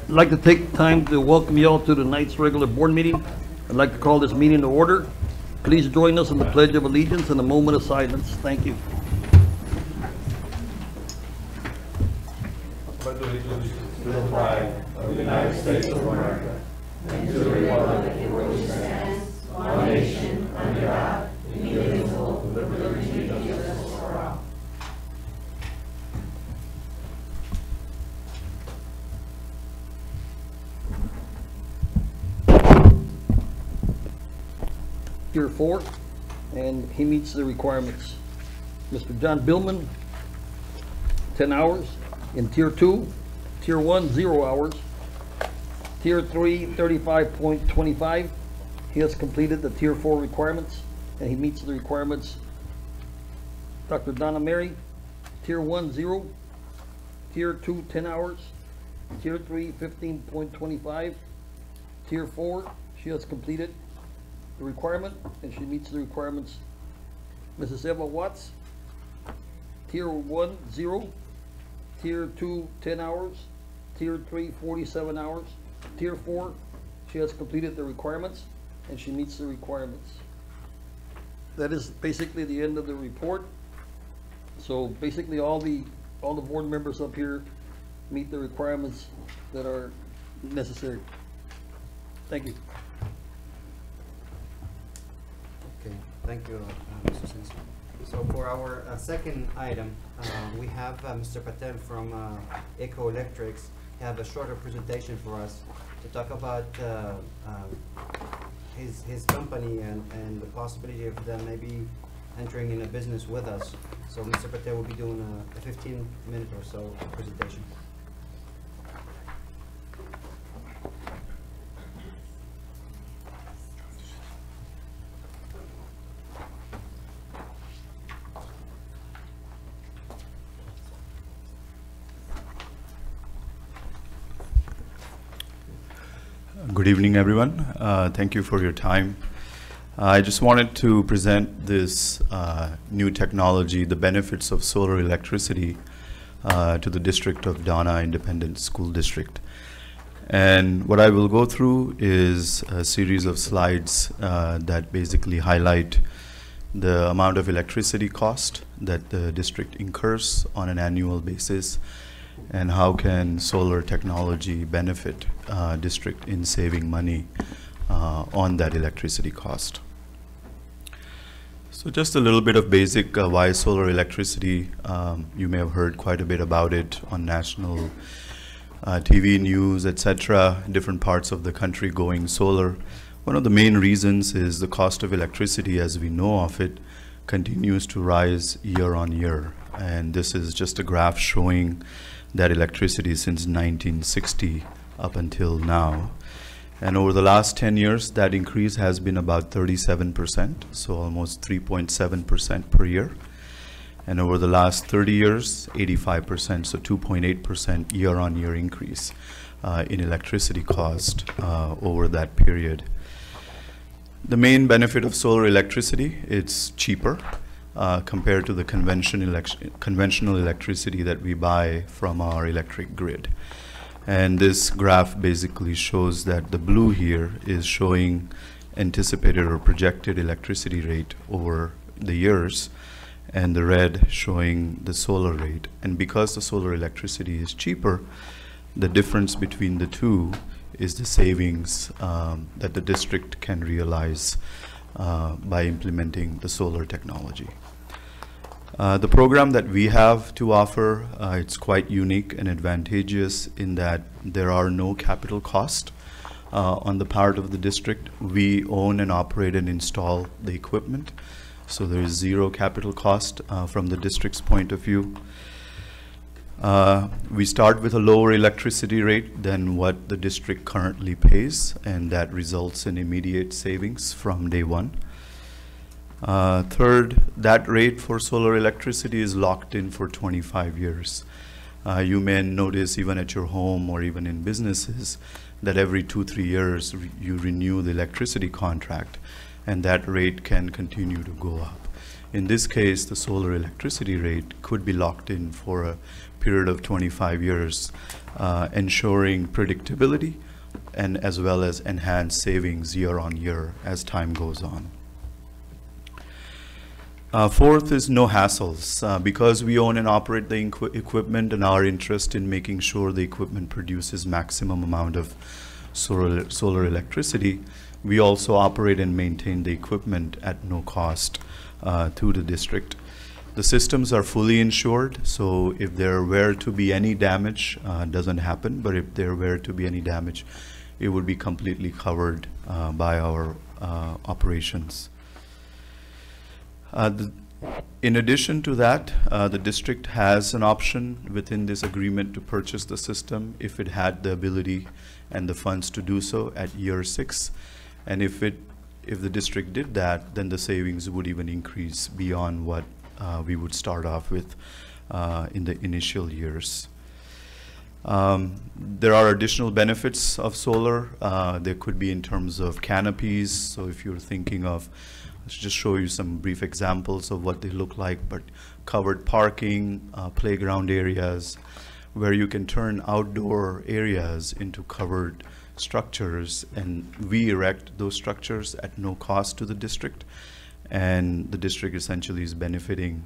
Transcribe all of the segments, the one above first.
I'd like to take time to welcome you all to tonight's regular board meeting. I'd like to call this meeting to order. Please join us in the Pledge of Allegiance and a moment of silence. Thank you. Pledge allegiance to the flag of the United States of America and to the republic for which it stands, one nation, under God, indivisible, with liberty and justice for all. Tier 4, and he meets the requirements. Mr. John Billman, 10 hours. In Tier 2, Tier 1, 0 hours. Tier 3, 35.25. He has completed the Tier 4 requirements, and he meets the requirements. Dr. Donna Mary, Tier 1, 0. Tier 2, 10 hours. Tier 3, 15.25. Tier 4, she has completed the requirement, and she meets the requirements. Mrs. Eva Watts, Tier 1, 0. Tier 2, 10 hours. Tier 3, 47 hours. Tier 4, she has completed the requirements, and she meets the requirements. That is basically the end of the report. So basically all the board members up here meet the requirements that are necessary. Thank you. Okay, thank you, Mr. Simpson. So for our second item, we have Mr. Patel from Eco Electrics. He have a shorter presentation for us to talk about his company and the possibility of them maybe entering in a business with us. So Mr. Patel will be doing a 15-minute or so presentation. Good evening, everyone. Thank you for your time. I just wanted to present this new technology, the benefits of solar electricity, to the District of Donna Independent School District. And what I will go through is a series of slides that basically highlight the amount of electricity cost that the district incurs on an annual basis, and how can solar technology benefit district in saving money on that electricity cost. So just a little bit of basic why solar electricity. You may have heard quite a bit about it on national TV news, etc., different parts of the country going solar. One of the main reasons is the cost of electricity, as we know of it, continues to rise year on year. And this is just a graph showing that electricity since 1960 up until now. And over the last 10 years, that increase has been about 37%, so almost 3.7% per year. And over the last 30 years, 85%, so 2.8% year-on-year increase in electricity cost over that period. The main benefit of solar electricity, it's cheaper compared to the conventional electricity that we buy from our electric grid. And this graph basically shows that the blue here is showing anticipated or projected electricity rate over the years, and the red showing the solar rate. And because the solar electricity is cheaper, the difference between the two is the savings that the district can realize by implementing the solar technology. The program that we have to offer, it's quite unique and advantageous in that there are no capital cost on the part of the district. We own and operate and install the equipment, so there is zero capital cost from the district's point of view. We start with a lower electricity rate than what the district currently pays, and that results in immediate savings from day one. Third, that rate for solar electricity is locked in for 25 years. You may notice even at your home or even in businesses that every 2-3 years you renew the electricity contract, and that rate can continue to go up. In this case, the solar electricity rate could be locked in for a period of 25 years, ensuring predictability and as well as enhanced savings year on year as time goes on. Fourth is no hassles. Because we own and operate the equipment and our interest in making sure the equipment produces maximum amount of solar electricity, we also operate and maintain the equipment at no cost to the district. The systems are fully insured, so if there were to be any damage, doesn't happen, but if there were to be any damage, it would be completely covered by our operations. In addition to that, the district has an option within this agreement to purchase the system if it had the ability and the funds to do so at year 6. And if the district did that, then the savings would even increase beyond what we would start off with in the initial years. There are additional benefits of solar. There could be in terms of canopies. So if you're thinking of, let's just show you some brief examples of what they look like, but covered parking, playground areas, where you can turn outdoor areas into covered structures, and we erect those structures at no cost to the district, and the district essentially is benefiting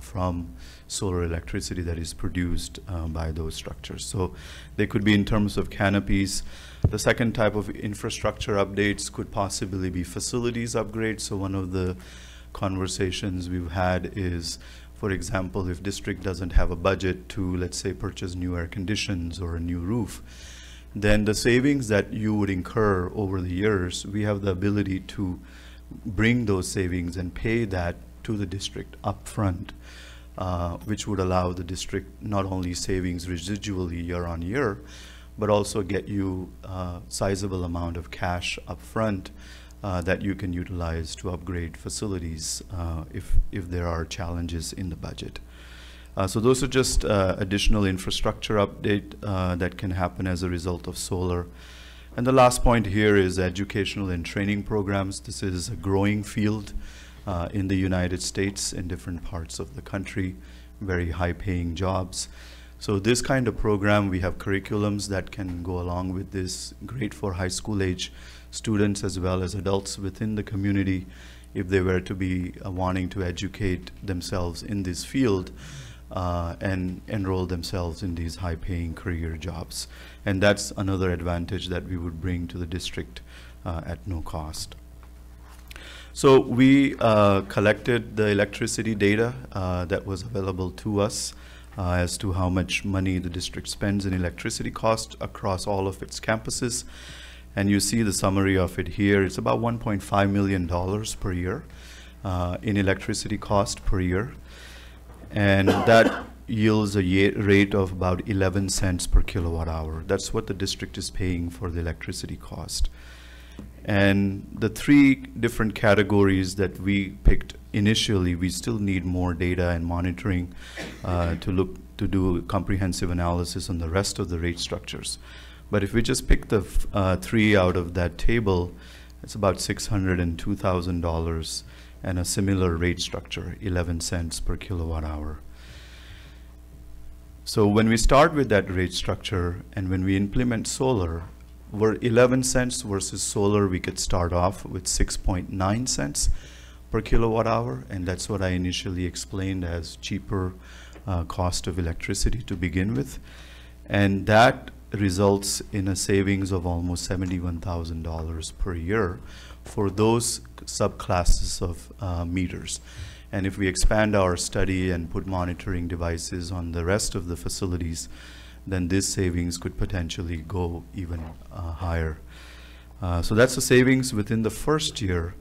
from solar electricity that is produced by those structures. So they could be in terms of canopies. The second type of infrastructure updates could possibly be facilities upgrades. So one of the conversations we've had is, for example, if district doesn't have a budget to, let's say, purchase new air conditions or a new roof, then the savings that you would incur over the years, we have the ability to bring those savings and pay that to the district upfront, which would allow the district not only savings residually year on year, but also get you a sizable amount of cash upfront that you can utilize to upgrade facilities if there are challenges in the budget. So those are just additional infrastructure update that can happen as a result of solar. And the last point here is educational and training programs. This is a growing field in the United States, in different parts of the country, very high-paying jobs. So this kind of program, we have curriculums that can go along with this, great for high school age students as well as adults within the community if they were to be wanting to educate themselves in this field and enroll themselves in these high-paying career jobs. And that's another advantage that we would bring to the district at no cost. So we collected the electricity data that was available to us as to how much money the district spends in electricity cost across all of its campuses. And you see the summary of it here. It's about $1.5 million per year in electricity cost per year. And that yields a rate of about 11 cents per kilowatt hour. That's what the district is paying for the electricity cost. And the three different categories that we picked initially, we still need more data and monitoring to do a comprehensive analysis on the rest of the rate structures. But if we just pick the three out of that table, it's about $602,000 and a similar rate structure, 11 cents per kilowatt hour. So when we start with that rate structure and when we implement solar, we're 11 cents versus solar, we could start off with 6.9 cents per kilowatt hour, and that's what I initially explained as cheaper cost of electricity to begin with. And that results in a savings of almost $71,000 per year for those subclasses of meters. And if we expand our study and put monitoring devices on the rest of the facilities, then this savings could potentially go even higher. So that's the savings within the first year.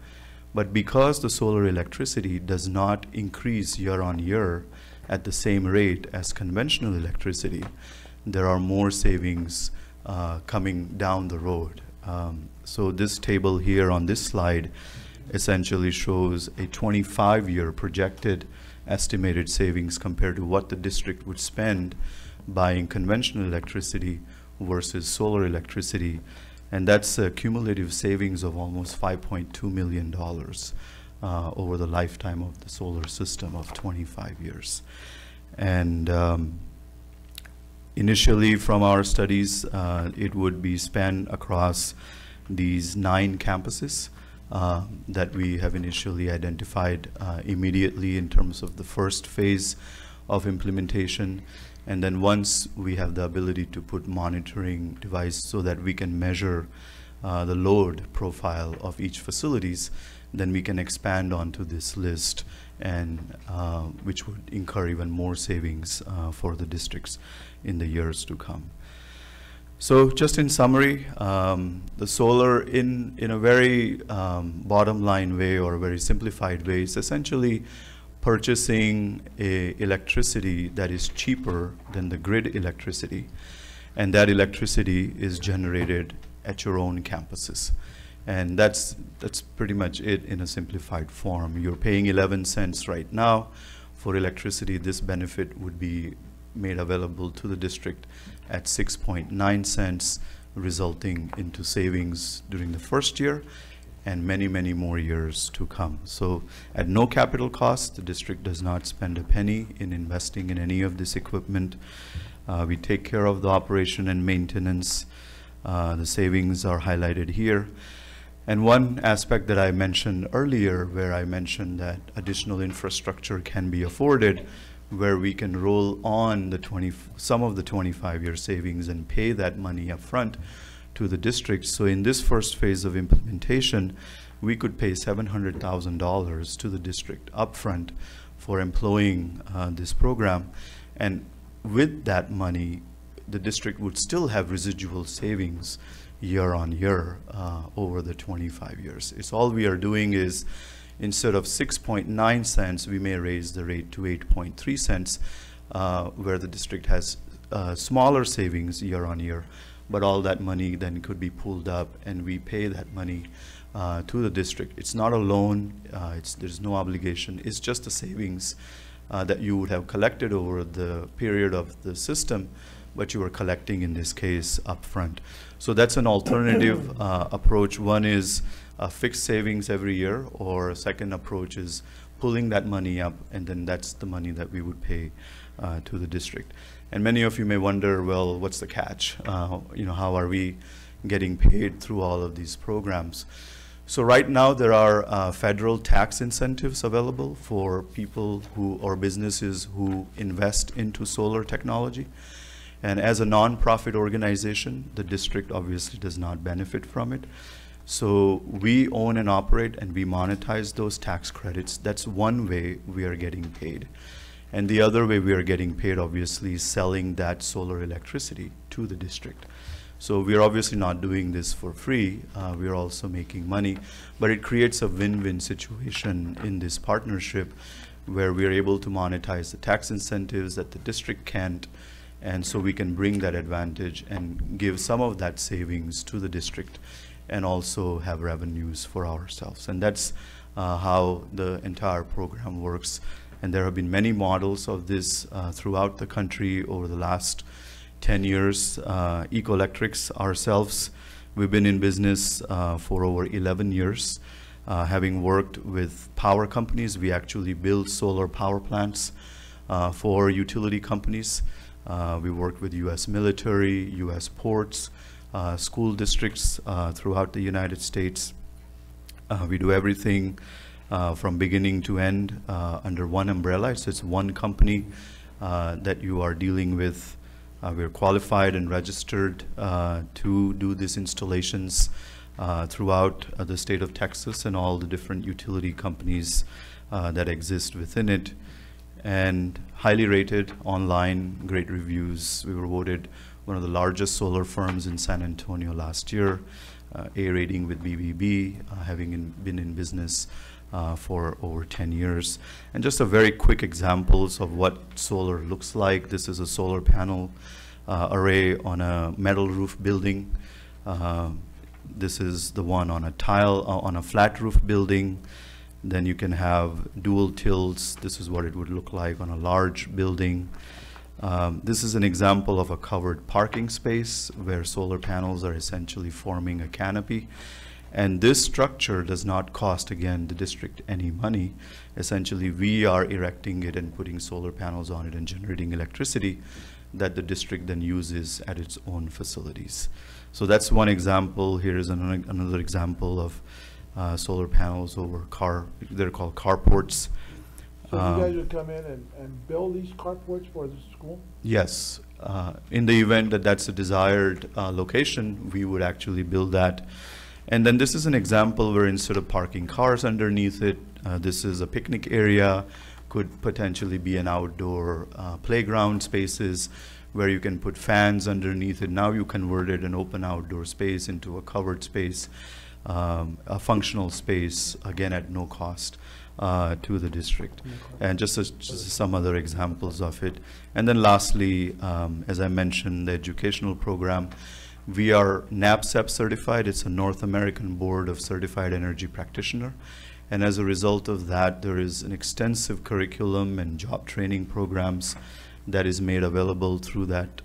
But because the solar electricity does not increase year on year at the same rate as conventional electricity, there are more savings coming down the road. So this table here on this slide essentially shows a 25-year projected estimated savings compared to what the district would spend buying conventional electricity versus solar electricity. And that's a cumulative savings of almost $5.2 million over the lifetime of the solar system of 25 years. And initially from our studies, it would be spanned across these 9 campuses that we have initially identified immediately in terms of the first phase of implementation. And then once we have the ability to put monitoring device so that we can measure the load profile of each facilities, then we can expand onto this list, and which would incur even more savings for the districts in the years to come. So just in summary, the solar in a very bottom line way or a very simplified way is essentially purchasing electricity that is cheaper than the grid electricity, and that electricity is generated at your own campuses. And that's pretty much it in a simplified form. You're paying 11 cents right now for electricity. This benefit would be made available to the district at 6.9 cents, resulting into savings during the first year and many, many more years to come. So at no capital cost, the district does not spend a penny in investing in any of this equipment. We take care of the operation and maintenance. The savings are highlighted here. And one aspect that I mentioned earlier, where I mentioned that additional infrastructure can be afforded, where we can roll on some of the 25-year savings and pay that money up front to the district. So in this first phase of implementation, we could pay $700,000 to the district upfront for employing this program. And with that money, the district would still have residual savings year on year over the 25 years. It's all we are doing is, instead of 6.9 cents, we may raise the rate to 8.3 cents, where the district has smaller savings year on year, but all that money then could be pulled up and we pay that money to the district. It's not a loan, there's no obligation, it's just a savings that you would have collected over the period of the system, but you are collecting in this case upfront. So that's an alternative approach. One is fixed savings every year, or a second approach is pulling that money up, and then that's the money that we would pay to the district. And many of you may wonder, well, what's the catch? How are we getting paid through all of these programs? So right now there are federal tax incentives available for people or businesses who invest into solar technology. And as a nonprofit organization, the district obviously does not benefit from it. So we own and operate and we monetize those tax credits. That's one way we are getting paid. And the other way we are getting paid, obviously, is selling that solar electricity to the district. So we're obviously not doing this for free. We're also making money, but it creates a win-win situation in this partnership where we're able to monetize the tax incentives that the district can't. And so we can bring that advantage and give some of that savings to the district and also have revenues for ourselves. And that's how the entire program works. And there have been many models of this throughout the country over the last 10 years. Ecoelectrics ourselves, we've been in business for over 11 years. Having worked with power companies, we actually build solar power plants for utility companies. We work with U.S. military, U.S. ports, school districts throughout the United States. We do everything from beginning to end under one umbrella. It's one company that you are dealing with. We're qualified and registered to do these installations throughout the state of Texas and all the different utility companies that exist within it. And highly rated online, great reviews. We were voted one of the largest solar firms in San Antonio last year, A rating with BBB, having been in business for over 10 years. And just a very quick examples of what solar looks like. This is a solar panel array on a metal roof building. This is the one on a on a flat roof building. Then you can have dual tilts. This is what it would look like on a large building. This is an example of a covered parking space where solar panels are essentially forming a canopy. And this structure does not cost, again, the district any money. Essentially, we are erecting it and putting solar panels on it and generating electricity that the district then uses at its own facilities. So that's one example. Here is another example of solar panels over they're called carports. So you guys would come in and build these carports for the school? Yes. In the event that that's a desired location, we would actually build that. And then this is an example where instead of parking cars underneath it, this is a picnic area, could potentially be an outdoor playground spaces where you can put fans underneath it. Now you converted an open outdoor space into a covered space, a functional space, again at no cost to the district. And just some other examples of it. And then lastly, as I mentioned, the educational program. We are NABCEP certified. It's a North American Board of Certified Energy Practitioner. And as a result of that, there is an extensive curriculum and job training programs that is made available through that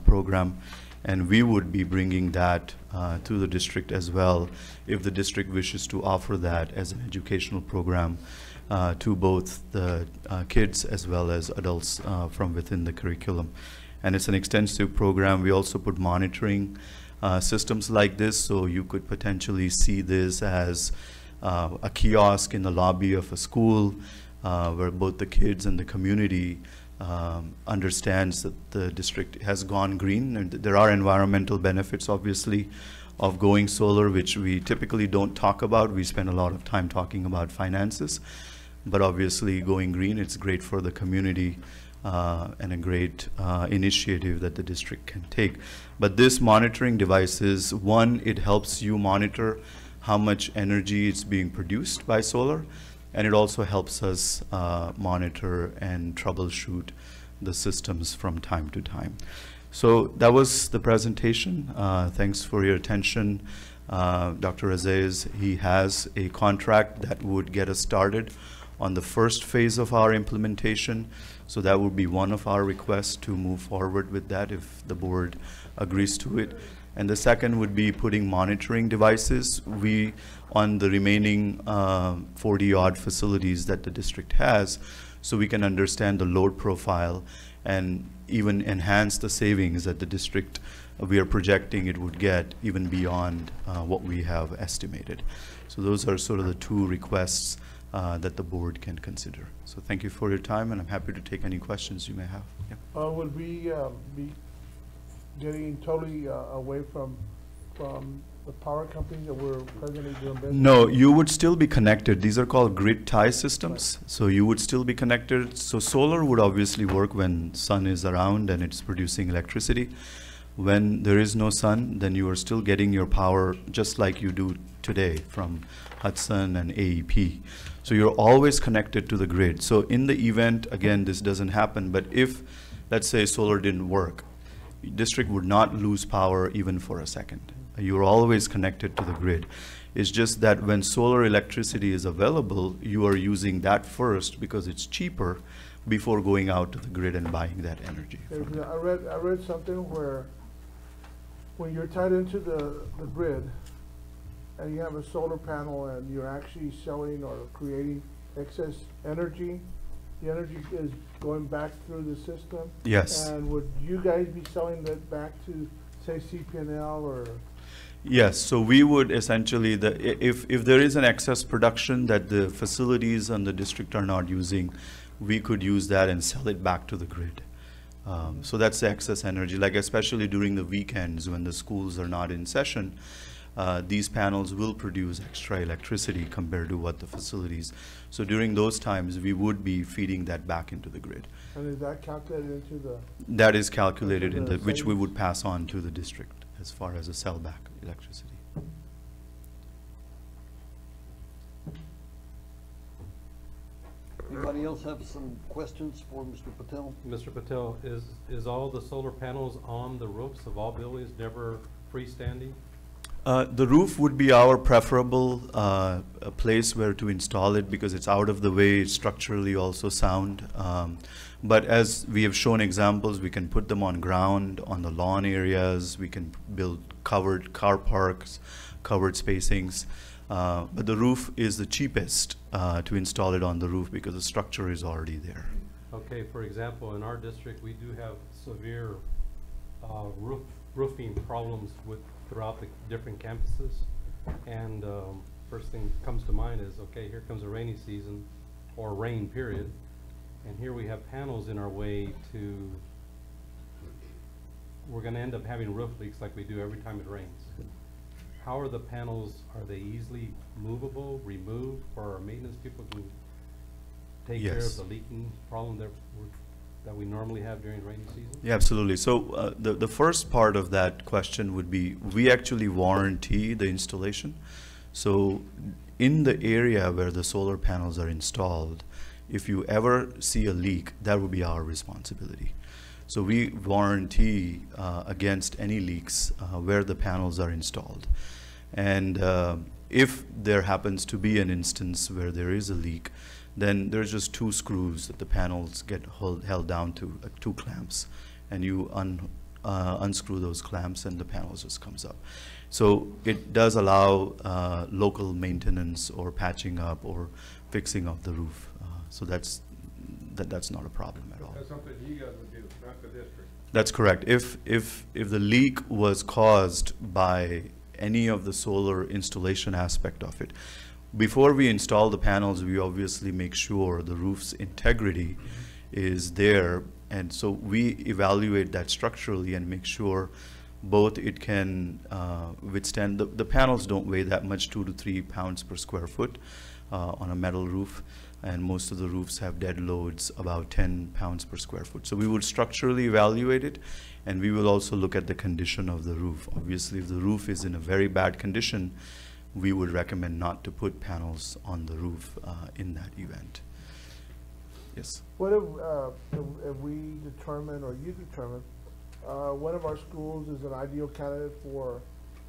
program. And we would be bringing that to the district as well if the district wishes to offer that as an educational program to both the kids as well as adults from within the curriculum. And it's an extensive program. We also put monitoring systems like this, so you could potentially see this as a kiosk in the lobby of a school where both the kids and the community understands that the district has gone green. And there are environmental benefits, obviously, of going solar, which we typically don't talk about. We spend a lot of time talking about finances. But obviously, going green, it's great for the community. And a great initiative that the district can take. But this monitoring devices, one, it helps you monitor how much energy is being produced by solar, and it also helps us monitor and troubleshoot the systems from time to time. So that was the presentation. Thanks for your attention. Dr. Aziz, he has a contract that would get us started on the first phase of our implementation. So that would be one of our requests to move forward with that if the board agrees to it. And the second would be putting monitoring devices. We, on the remaining 40-odd facilities that the district has, so we can understand the load profile and even enhance the savings that the district we are projecting it would get even beyond what we have estimated. So those are sort of the two requests that the board can consider. So thank you for your time, and I'm happy to take any questions you may have. Yeah. Would we be getting totally away from the power companies that we're presently doing business? No, you would still be connected. These are called grid tie systems. Right. So you would still be connected. So solar would obviously work when sun is around and it's producing electricity. When there is no sun, then you are still getting your power just like you do today from Hudson and AEP. So you're always connected to the grid. So in the event, again, this doesn't happen, but if, let's say, solar didn't work, district would not lose power even for a second. You're always connected to the grid. It's just that when solar electricity is available, you are using that first because it's cheaper before going out to the grid and buying that energy. I read something where when you're tied into the grid and you have a solar panel and you're actually selling or creating excess energy, the energy is going back through the system? Yes. And would you guys be selling that back to, say, CP&L or? Yes, so we would essentially, if there is an excess production that the facilities and the district are not using, we could use that and sell it back to the grid. So that's the excess energy, like especially during the weekends when the schools are not in session, these panels will produce extra electricity compared to what the facilities. So during those times, we would be feeding that back into the grid. And is that calculated into the? That is calculated in which we would pass on to the district as far as a sell back electricity. Anybody else have some questions for Mr. Patel? Mr. Patel, is all the solar panels on the roofs of all buildings never freestanding? The roof would be our preferable a place where to install it because it's out of the way, it's structurally also sound. But as we have shown examples, we can put them on ground, on the lawn areas, we can build covered car parks, covered spacings. But the roof is the cheapest to install it on the roof because the structure is already there. Okay, for example, in our district, we do have severe roofing problems throughout the different campuses. And first thing comes to mind is, okay, here comes a rainy season, or rain period. And here we have panels in our way to, we're gonna end up having roof leaks like we do every time it rains. How are the panels, are they easily movable, removed, or our maintenance people can take care of Yes. the leaking problem that we normally have during rainy season? Yeah, absolutely. So the first part of that question would be, we actually warranty the installation. So in the area where the solar panels are installed, if you ever see a leak, that would be our responsibility. So we warranty against any leaks where the panels are installed. And if there happens to be an instance where there is a leak, then there's just 2 screws that the panels get held down to, 2 clamps, and you unscrew those clamps and the panel just comes up. So it does allow local maintenance or patching up or fixing of the roof. So that's not a problem at all. That's something you guys would do, not the district. That's correct. If the leak was caused by any of the solar installation aspect of it, before we install the panels, we obviously make sure the roof's integrity is there, and so we evaluate that structurally and make sure both it can withstand, the panels don't weigh that much, 2 to 3 pounds per square foot on a metal roof, and most of the roofs have dead loads about 10 pounds per square foot. So we would structurally evaluate it, and we will also look at the condition of the roof. Obviously, if the roof is in a very bad condition, we would recommend not to put panels on the roof in that event. Yes. What if we determine, or you determine, one of our schools is an ideal candidate for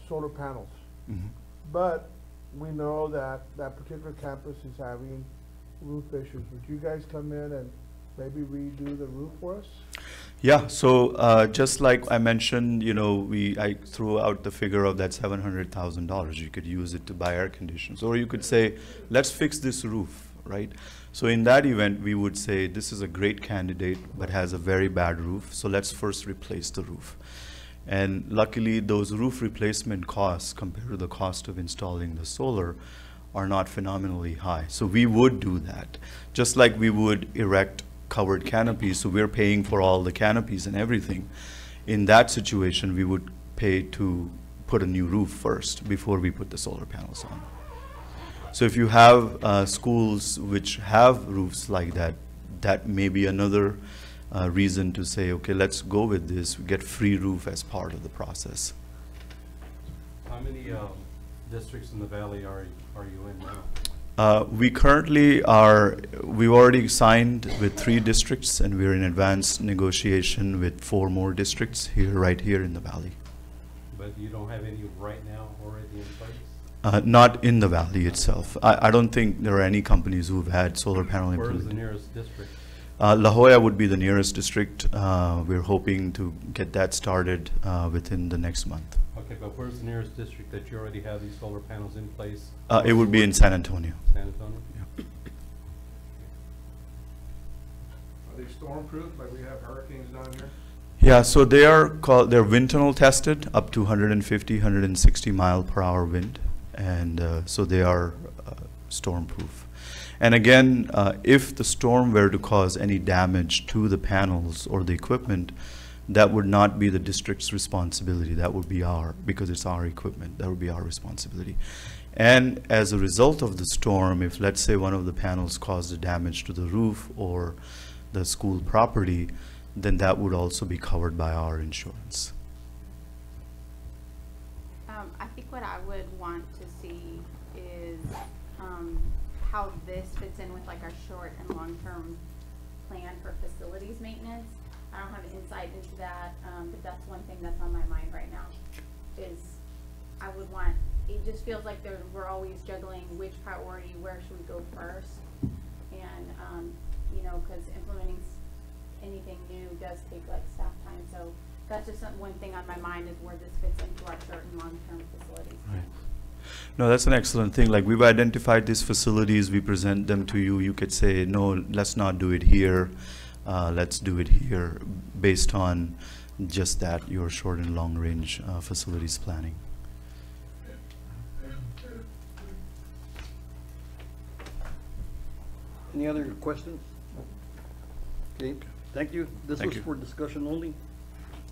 solar panels, Mm-hmm. but we know that that particular campus is having roof issues? Would you guys come in and maybe redo the roof for us? Yeah, so just like I mentioned, you know, I threw out the figure of that $700,000. You could use it to buy air conditioners, or you could say, let's fix this roof, right? So in that event, we would say this is a great candidate but has a very bad roof, so let's first replace the roof. And luckily, those roof replacement costs compared to the cost of installing the solar are not phenomenally high. So we would do that, just like we would erect covered canopies, so we're paying for all the canopies and everything. In that situation, we would pay to put a new roof first before we put the solar panels on. So if you have schools which have roofs like that, that may be another reason to say, okay, let's go with this, we get free roof as part of the process. How many districts in the valley are you in now? We currently we've already signed with 3 districts, and we're in advanced negotiation with 4 more districts right here in the valley. But you don't have any right now already in place? Not in the valley itself. I don't think there are any companies who've had solar panel Where is the implemented. nearest district? La Jolla would be the nearest district. We're hoping to get that started within the next month. Okay, but where's the nearest district that you already have these solar panels in place? It would be in San Antonio. San Antonio? Are they storm-proof, like we have hurricanes down here? Yeah, so they're wind tunnel tested up to 150, 160 mile per hour wind, and so they are storm-proof. And again, if the storm were to cause any damage to the panels or the equipment, that would not be the district's responsibility. That would be because it's our equipment, that would be our responsibility. And as a result of the storm, if let's say one of the panels caused a damage to the roof or the school property, then that would also be covered by our insurance. I think what I would want to see is how this fits in with like our short and long-term plan for facilities maintenance. I don't have insight into that, but that's one thing that's on my mind right now, is I would want, it just feels like we're always juggling which priority, where should we go first? And, you know, cause implementing anything new does take like staff time, so that's just one thing on my mind is where this fits into our short and long-term facilities. Right. No, that's an excellent thing. Like, we've identified these facilities, we present them to you. You could say, no, let's not do it here. Let's do it here, based on just that, your short and long range facilities planning. Any other questions? Okay, thank you. This Thank was you. for discussion only.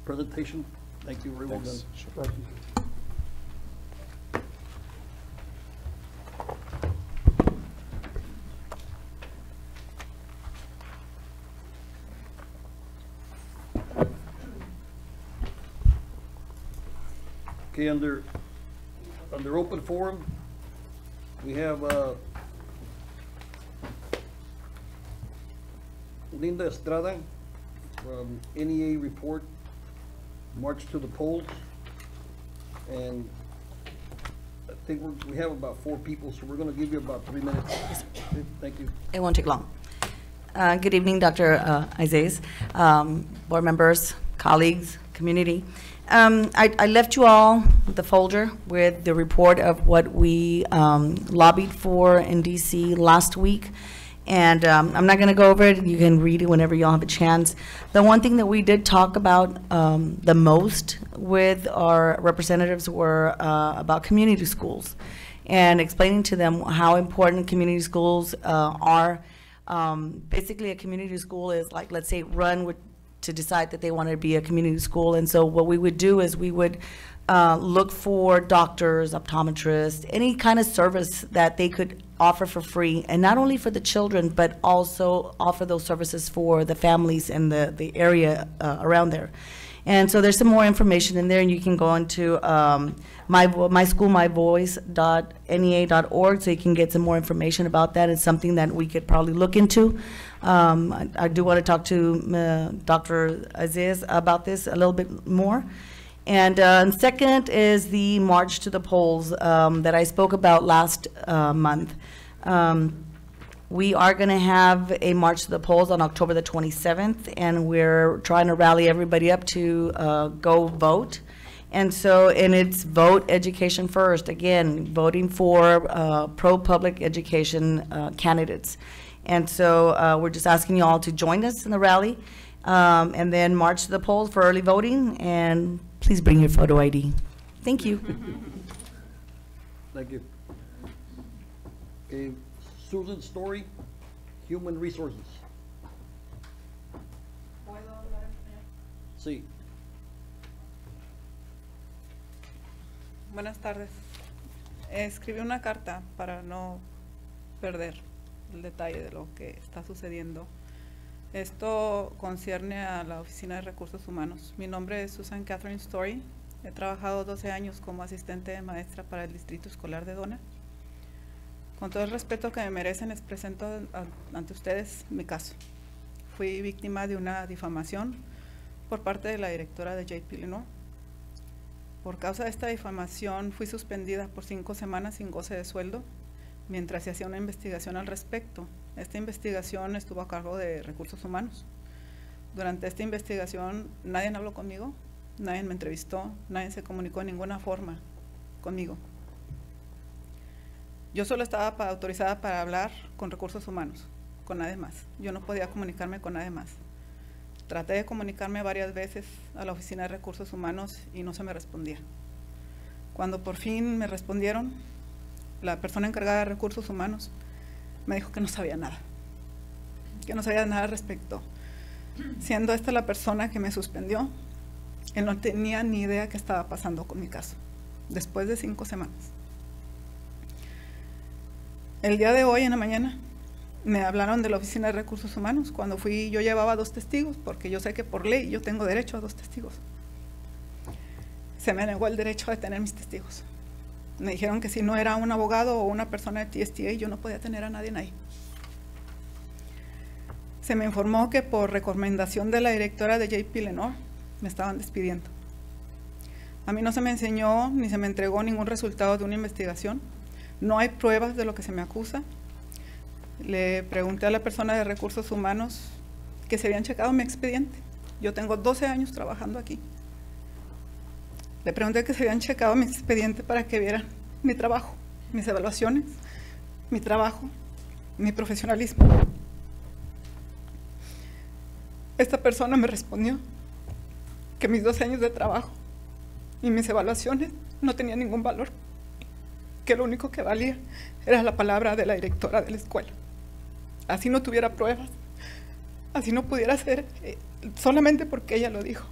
Presentation, thank you, very well done. Thanks. Sure. Thank you. Okay, under open forum, we have, Linda Estrada from NEA report, March to the Polls. And I think we have about 4 people, so we're gonna give you about 3 minutes. Okay, thank you. It won't take long. Good evening, Dr. Isaias, board members, colleagues, community. I left you all the folder with the report of what we lobbied for in DC last week. And I'm not going to go over it. You can read it whenever you all have a chance. The one thing that we did talk about the most with our representatives were about community schools and explaining to them how important community schools are. Basically, a community school is like, let's say, run to decide that they want to be a community school. And so what we would do is we would look for doctors, optometrists, any kind of service that they could offer for free, and not only for the children, but also offer those services for the families in the area around there. And so there's some more information in there, and you can go into myschoolmyvoice.nea.org, so you can get some more information about that. It's something that we could probably look into. I do want to talk to Dr. Aziz about this a little bit more. And second is the March to the Polls that I spoke about last month. We are going to have a March to the Polls on October the 27th, and we're trying to rally everybody up to go vote. And so, and it's vote education first. Again, voting for pro-public education candidates. And so we're just asking you all to join us in the rally, and then march to the polls for early voting, and please bring your photo ID. Thank you. Thank you. Okay, Susan Story, Human Resources. Sí. Buenas tardes. Escribí una carta para no perder el detalle de lo que está sucediendo. Esto concierne a la Oficina de Recursos Humanos. Mi nombre es Susan Catherine Story. He trabajado 12 años como asistente de maestra para el Distrito Escolar de Dona. Con todo el respeto que me merecen, les presento ante ustedes mi caso. Fui víctima de una difamación por parte de la directora de JP Lenore. Por causa de esta difamación, fui suspendida por 5 semanas sin goce de sueldo, mientras se hacía una investigación al respecto. Esta investigación estuvo a cargo de Recursos Humanos. Durante esta investigación nadie habló conmigo, nadie me entrevistó, nadie se comunicó de ninguna forma conmigo. Yo solo estaba autorizada para hablar con Recursos Humanos, con nadie más. Yo no podía comunicarme con nadie más. Traté de comunicarme varias veces a la Oficina de Recursos Humanos y no se me respondía. Cuando por fin me respondieron, la persona encargada de Recursos Humanos me dijo que no sabía nada al respecto. Siendo esta la persona que me suspendió, él no tenía ni idea qué estaba pasando con mi caso, después de 5 semanas. El día de hoy, en la mañana, me hablaron de la Oficina de Recursos Humanos. Cuando fui, yo llevaba 2 testigos, porque yo sé que por ley yo tengo derecho a 2 testigos. Se me negó el derecho a tener mis testigos. Me dijeron que si no era un abogado o una persona de TSTA, yo no podía tener a nadie ahí. Se me informó que por recomendación de la directora de JP Lenore me estaban despidiendo. A mí no se me enseñó ni se me entregó ningún resultado de una investigación. No hay pruebas de lo que se me acusa. Le pregunté a la persona de recursos humanos que se habían checado mi expediente. Yo tengo 12 años trabajando aquí. Le pregunté que se habían checado mi expediente para que vieran mi trabajo, mis evaluaciones, mi trabajo, mi profesionalismo. Esta persona me respondió que mis 12 años de trabajo y mis evaluaciones no tenían ningún valor, que lo único que valía era la palabra de la directora de la escuela. Así no tuviera pruebas, así no pudiera ser, solamente porque ella lo dijo.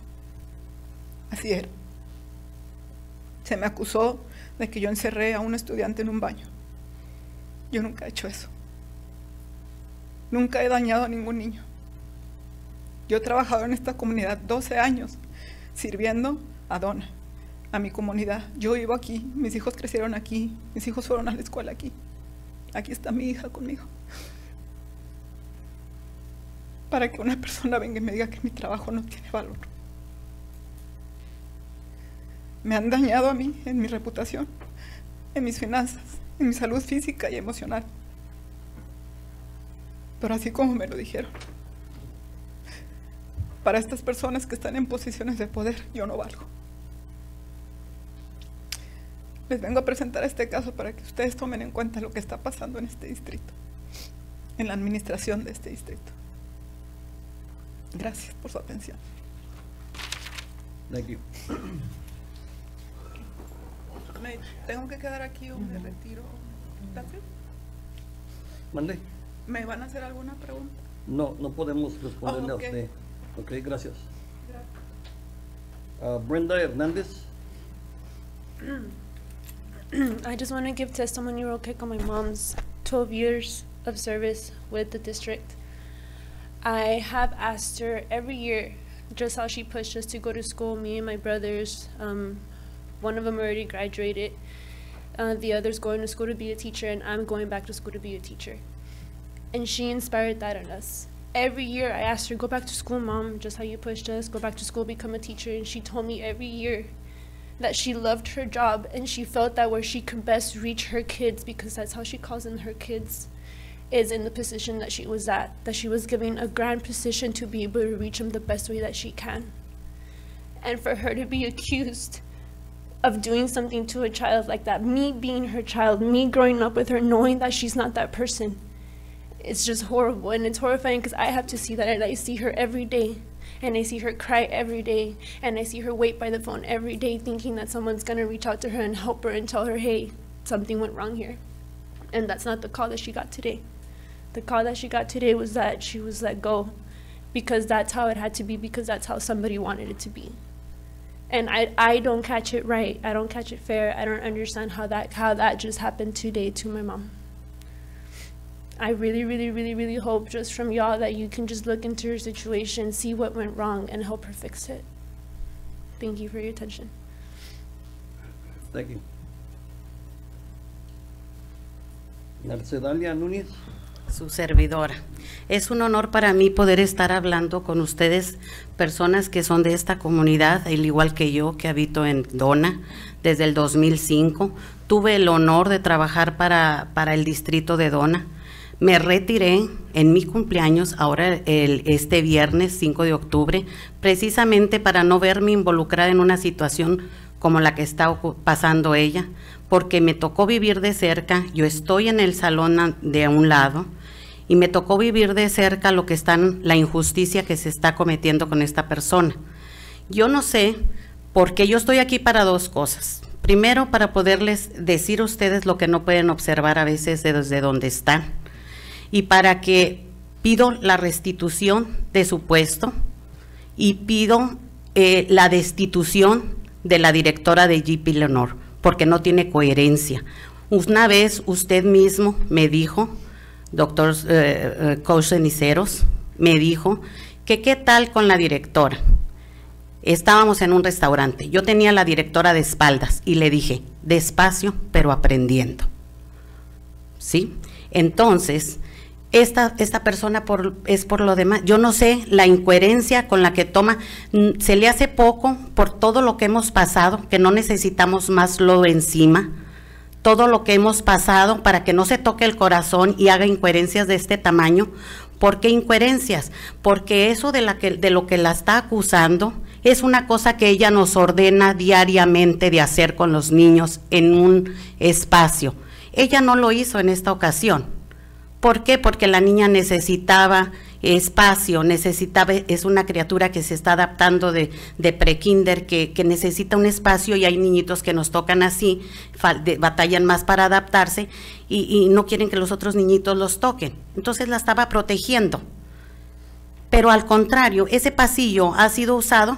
Así era. Se me acusó de que yo encerré a un estudiante en un baño. Yo nunca he hecho eso. Nunca he dañado a ningún niño. Yo he trabajado en esta comunidad 12 años, sirviendo a Dona, a mi comunidad. Yo vivo aquí, mis hijos crecieron aquí, mis hijos fueron a la escuela aquí. Aquí está mi hija conmigo. Para que una persona venga y me diga que mi trabajo no tiene valor. Me han dañado a mí, en mi reputación, en mis finanzas, en mi salud física y emocional. Pero así como me lo dijeron, para estas personas que están en posiciones de poder, yo no valgo. Les vengo a presentar este caso para que ustedes tomen en cuenta lo que está pasando en este distrito, en la administración de este distrito. Gracias por su atención. Thank you. ¿Me tengo que quedar aquí o me retiro? ¿That's it? Mande. ¿Me van a hacer alguna pregunta? No, no podemos responderle ok. a usted. Ok, gracias. Brenda Hernández. I just want to give testimony real quick on my mom's 12 years of service with the district. I have asked her every year just how she pushed us to go to school, me and my brothers. One of them already graduated. The other's going to school to be a teacher, and I'm going back to school to be a teacher. And she inspired that in us. Every year I asked her, go back to school, Mom, just how you pushed us, go back to school, become a teacher. And she told me every year that she loved her job and she felt that where she could best reach her kids, because that's how she calls them her kids, is in the position that she was at, that she was given a grand position to be able to reach them the best way that she can. And for her to be accused of doing something to a child like that, me being her child, me growing up with her, knowing that she's not that person, it's just horrible. And it's horrifying because I have to see that, and I see her every day, and I see her cry every day, and I see her wait by the phone every day thinking that someone's gonna reach out to her and help her and tell her, hey, something went wrong here. And that's not the call that she got today. The call that she got today was that she was let go because that's how it had to be, because that's how somebody wanted it to be. And I don't catch it right. I don't catch it fair. I don't understand how that just happened today to my mom. I really, really, really, really hope just from y'all that you can just look into her situation, see what went wrong, and help her fix it. Thank you for your attention. Thank you. Narcedalia Núñez. Su servidora. Es un honor para mí poder estar hablando con ustedes, personas que son de esta comunidad, al igual que yo, que habito en Dona desde el 2005. Tuve el honor de trabajar para el distrito de Dona. Me retiré en mi cumpleaños, ahora este viernes 5 de octubre, precisamente para no verme involucrada en una situación como la que está pasando ella, porque me tocó vivir de cerca. Yo estoy en el salón de un lado y me tocó vivir de cerca lo que la injusticia que se está cometiendo con esta persona. Yo no sé, porque yo estoy aquí para dos cosas. Primero, para poderles decir a ustedes lo que no pueden observar a veces desde donde están, y para que pido la restitución de su puesto y pido la destitución de la directora de GP Leonor, porque no tiene coherencia. Una vez usted mismo me dijo, doctor Coach Ceniceros, me dijo que qué tal con la directora. Estábamos en un restaurante, yo tenía a la directora de espaldas y le dije, despacio pero aprendiendo. ¿Sí? Entonces, esta persona es por lo demás. Yo no sé la incoherencia con la que toma. Se le hace poco por todo lo que hemos pasado, que no necesitamos más lodo encima. Todo lo que hemos pasado para que no se toque el corazón y haga incoherencias de este tamaño. ¿Por qué incoherencias? Porque eso de lo que la está acusando es una cosa que ella nos ordena diariamente de hacer con los niños en un espacio. Ella no lo hizo en esta ocasión. ¿Por qué? Porque la niña necesitaba espacio, es una criatura que se está adaptando de prekinder, que necesita un espacio, y hay niñitos que nos tocan así, batallan más para adaptarse y no quieren que los otros niñitos los toquen. Entonces la estaba protegiendo. Pero al contrario, ese pasillo ha sido usado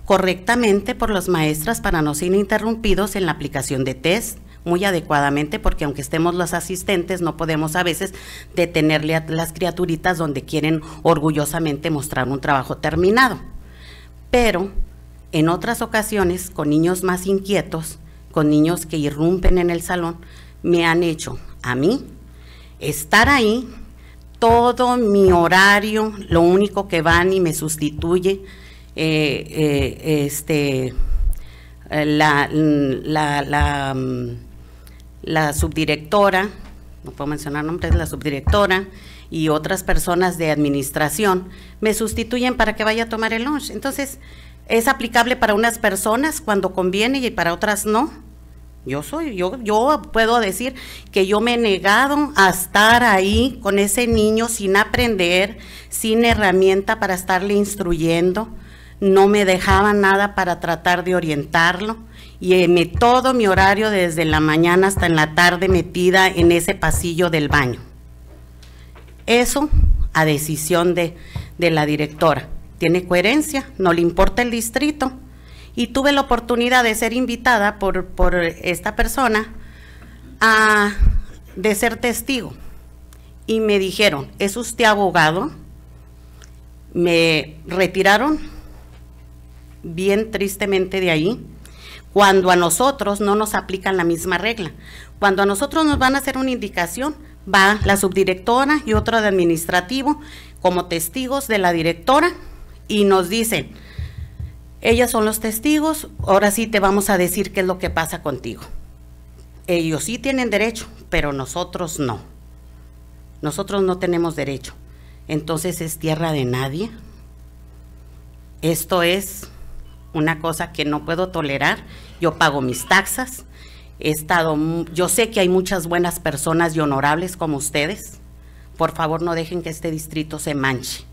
correctamente por las maestras para no ser interrumpidos en la aplicación de test, muy adecuadamente, porque aunque estemos los asistentes, no podemos a veces detenerle a las criaturitas donde quieren orgullosamente mostrar un trabajo terminado. Pero en otras ocasiones, con niños más inquietos, con niños que irrumpen en el salón, me han hecho a mí estar ahí todo mi horario, lo único que van y me sustituye la subdirectora, no puedo mencionar nombres, la subdirectora y otras personas de administración me sustituyen para que vaya a tomar el lunch. Entonces, es aplicable para unas personas cuando conviene y para otras no. Yo puedo decir que yo me he negado a estar ahí con ese niño sin aprender, sin herramienta para estarle instruyendo. No me dejaba nada para tratar de orientarlo, y todo mi horario desde la mañana hasta en la tarde metida en ese pasillo del baño. Eso a decisión de la directora. Tiene coherencia, no le importa el distrito, y tuve la oportunidad de ser invitada por esta persona de ser testigo, y me dijeron, ¿es usted abogado? Me retiraron bien tristemente de ahí, cuando a nosotros no nos aplican la misma regla. Cuando a nosotros nos van a hacer una indicación, va la subdirectora y otro de administrativo como testigos de la directora y nos dicen, ellas son los testigos, ahora sí te vamos a decir qué es lo que pasa contigo. Ellos sí tienen derecho, pero nosotros no. Nosotros no tenemos derecho. Entonces es tierra de nadie. Esto es una cosa que no puedo tolerar. Yo pago mis taxas, yo sé que hay muchas buenas personas y honorables como ustedes. Por favor, no dejen que este distrito se manche,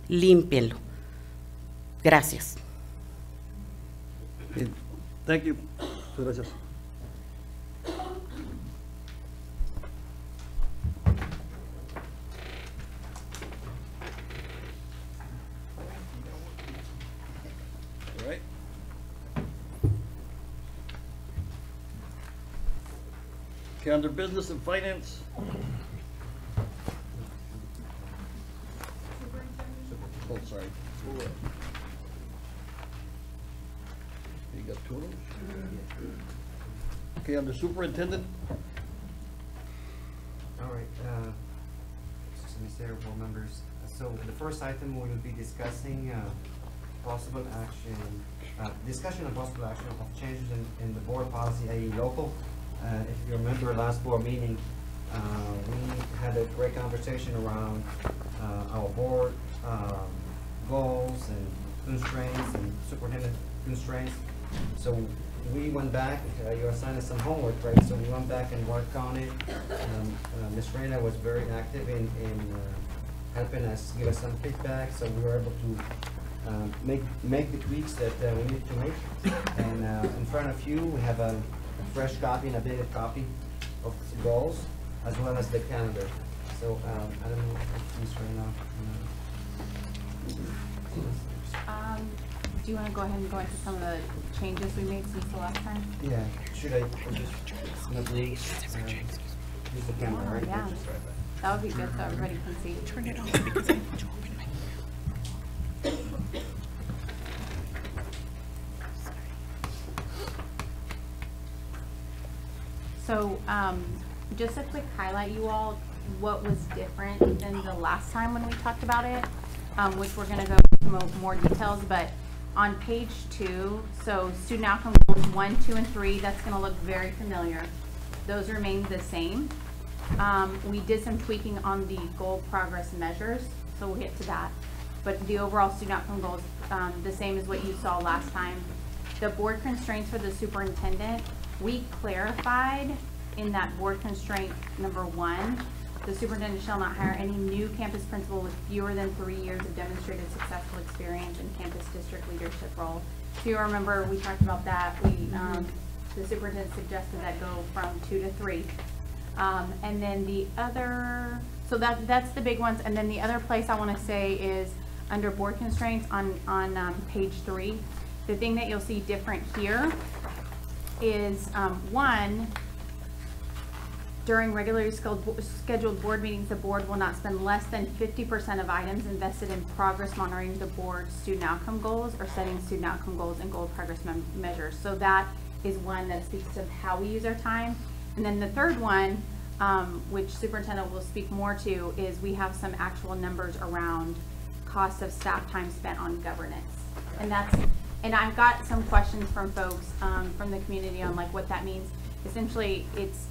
límpienlo. Gracias. Bien. Thank you. Gracias. All right. Okay, under business and finance. Oh, sorry. You got two of them? Okay, under superintendent. All right, Secretary, board members. So the first item we will be discussing possible action, discussion of possible action of changes in the board policy, i.e. local. If you remember last board meeting, we had a great conversation around our board goals and constraints and superintendent constraints. So we went back, you assigned us some homework, right? So we went back and worked on it. Ms. Reina was very active in helping us, give us some feedback, so we were able to make the tweaks that we need to make. And in front of you, we have a fresh copy, an updated copy of the goals, as well as the calendar. So I don't know if Ms. Reina. Do you want to go ahead and go into some of the changes we made since the last time? Yeah, should I just use the camera, right? Yeah, that would be good so everybody can see. Turn it on because I need to open my. So, just a quick highlight, you all, what was different than the last time when we talked about it, which we're gonna go into more details, but on page 2, so student outcome goals 1, 2, and 3, that's gonna look very familiar. Those remain the same. We did some tweaking on the goal progress measures, so we'll get to that. But the overall student outcome goals, the same as what you saw last time. The board constraints for the superintendent, we clarified in that board constraint number 1, the superintendent shall not hire any new campus principal with fewer than 3 years of demonstrated successful experience in campus district leadership role. If you remember, we talked about that. The superintendent suggested that go from 2 to 3. And then the other, so that's the big ones. And then the other place I want to say is under board constraints on page 3. The thing that you'll see different here is 1, during regularly scheduled board meetings, the board will not spend less than 50% of items invested in progress monitoring the board's student outcome goals or setting student outcome goals and goal progress measures. So that is one that speaks to how we use our time. And then the third one, which superintendent will speak more to, is we have some actual numbers around cost of staff time spent on governance. And I've got some questions from folks from the community on like what that means. Essentially, it's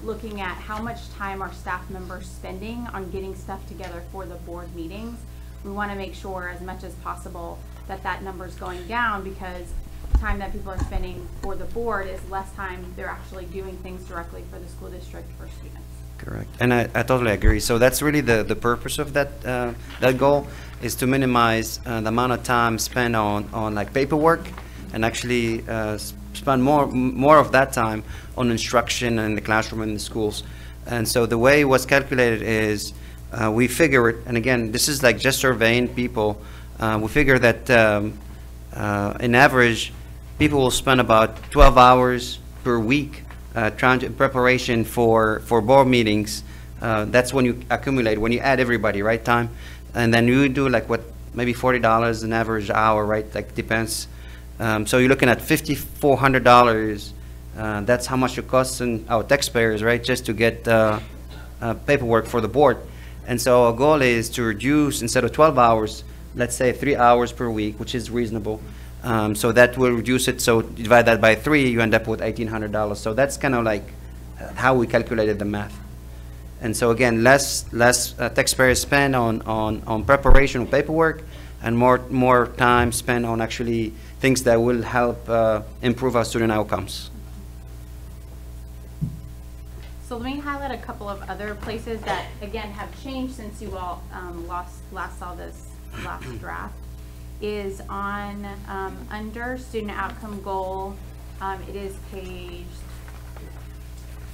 looking at how much time are staff members spending on getting stuff together for the board meetings. We want to make sure as much as possible that that number is going down, because time that people are spending for the board is less time they're actually doing things directly for the school district for students. Correct, and I totally agree. So that's really the purpose of that that goal, is to minimize the amount of time spent on like paperwork, and actually spend more of that time on instruction in the classroom and in the schools. And so the way it was calculated is we figure it, and again, this is like just surveying people. We figure that in average, people will spend about 12 hours per week in preparation for board meetings. That's when you accumulate, when you add everybody, right, time. And then you do like what, maybe $40 an average hour, right? Like depends. So you're looking at $5,400. That's how much it costs our taxpayers, right, just to get paperwork for the board. And so our goal is to reduce, instead of 12 hours, let's say 3 hours per week, which is reasonable. So that will reduce it. So you divide that by 3, you end up with $1,800. So that's kind of like how we calculated the math. And so again, less taxpayers spend on preparation of paperwork, and more time spent on actually things that will help improve our student outcomes. So let me highlight a couple of other places that, again, have changed since you all last saw this last draft. Is on under student outcome goal, it is page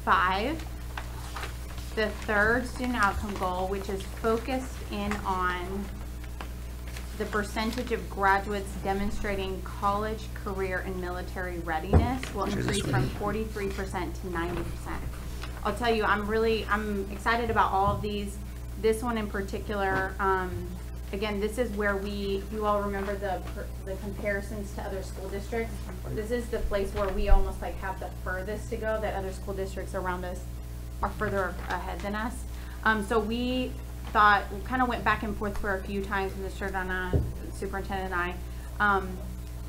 5. The third student outcome goal, which is focused in on the percentage of graduates demonstrating college, career, and military readiness, will increase from 43% to 90%. I'll tell you, I'm excited about all of these. This one in particular, again, this is where you all remember the comparisons to other school districts. This is the place where we almost like have the furthest to go, that other school districts around us are further ahead than us. So we thought, we kind of went back and forth for a few times with Mr. Donna, superintendent, and I,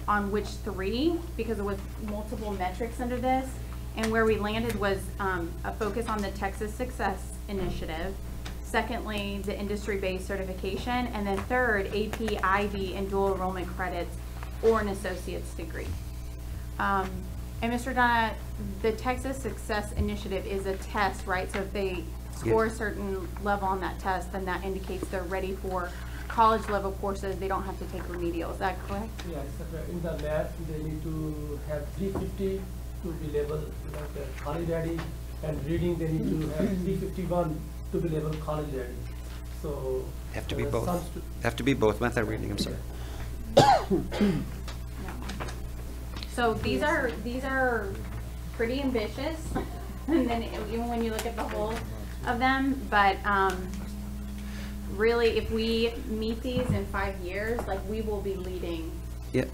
on which 3, because there was multiple metrics under this. And where we landed was a focus on the Texas Success Initiative. Secondly, the industry-based certification. And then third, AP, IB, and dual enrollment credits or an associate's degree. And Mr. Donna, the Texas Success Initiative is a test, right? So if they score a certain level on that test, then that indicates they're ready for college level courses. They don't have to take remedial. Is that correct? Yes, in the math, they need to have 350 to be labeled like college ready, and reading they need to have 351 to be labeled college ready. So have to be both. Have to be both. Math and reading. I'm sorry. So these are pretty ambitious, and then even when you look at the whole of them, but really, if we meet these in 5 years, like we will be leading. Yep.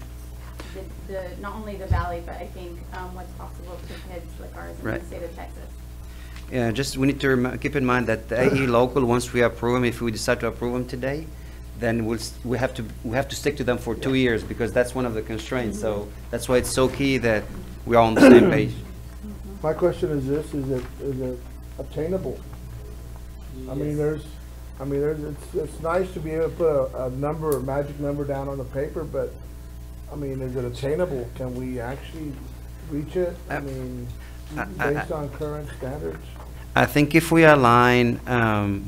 Not only the valley, but I think what's possible for kids like ours in the state of Texas. just we need to keep in mind that the AE local, once we approve them, if we decide to approve them today, then we have to stick to them for 2 years, because that's one of the constraints. So that's why it's so key that we're all on the same page. My question is this, is it obtainable? It's nice to be able to put a number, a magic number down on the paper, but, I mean, is it attainable? Can we actually reach it? I mean, based on current standards? I think if we align,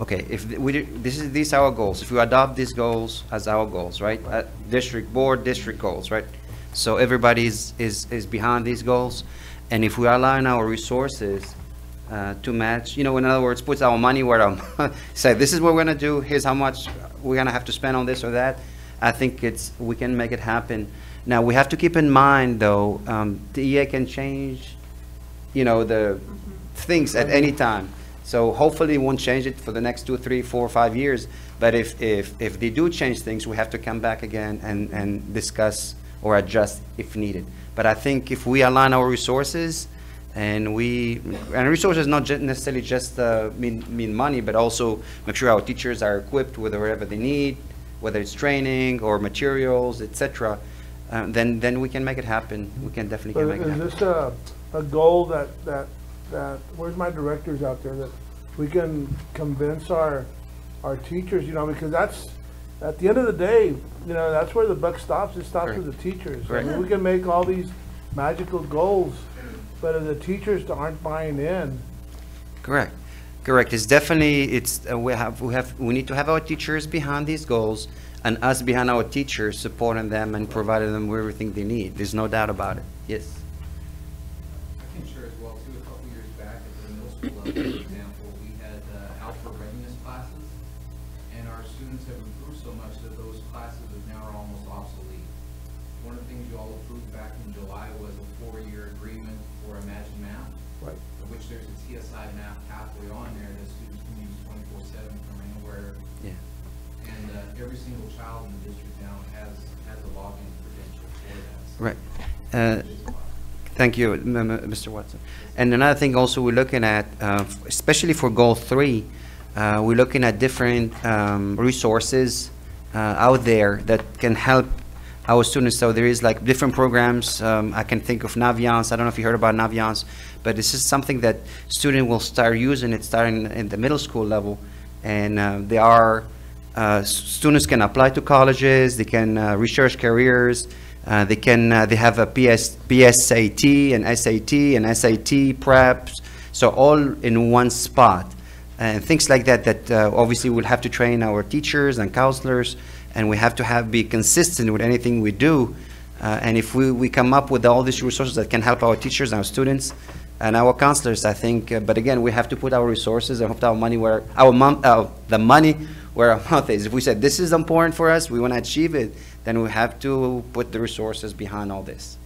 okay, if these are our goals. If we adopt these goals as our goals, right? District board, district goals, right? So everybody is behind these goals, and if we align our resources to match, in other words, puts our money where say this is what we're gonna do. Here's how much we're gonna have to spend on this or that. I think we can make it happen. Now we have to keep in mind, though, the EA can change, the things at any time. So hopefully it won't change it for the next 2, 3, 4, 5 years. But if they do change things, we have to come back again and discuss or adjust if needed. But I think if we align our resources, and resources not necessarily just mean money, but also make sure our teachers are equipped with whatever they need, whether it's training or materials, etc. Then we can make it happen. We can definitely make it happen. Is this a goal that where's my directors out there, that we can convince our teachers, because that's, at the end of the day, that's where the buck stops. It stops with the teachers. I mean, we can make all these magical goals, but if the teachers aren't buying in. Correct. It's definitely, we need to have our teachers behind these goals, and us behind our teachers, supporting them and providing them with everything they need. There's no doubt about it. Yes. I can share as well too. A couple years back at the middle school level, for example, we had alpha readiness classes, and our students have improved so much that those classes now are almost obsolete. One of the things you all approved back in July was a 4-year agreement for Imagine Math, Right. of which there's a TSI math pathway on there that students can use 24/7 from anywhere. Yeah. And every single child in the district now has a login credential for that. So Right. Thank you, Mr. Watson. And another thing also we're looking at, especially for goal 3, we're looking at different resources out there that can help our students. So there is like different programs. I can think of Naviance. I don't know if you heard about Naviance, but this is something that students will start using it starting in the middle school level. And there are students can apply to colleges. They can research careers. They have a PSAT and SAT and SAT preps. So all in one spot. And things like that obviously we'll have to train our teachers and counselors, and we have to be consistent with anything we do. And if we come up with all these resources that can help our teachers and our students and our counselors, I think, but again, we have to put our resources and put our money where the money where our mouth is. If we said this is important for us, we want to achieve it, then we have to put the resources behind all this,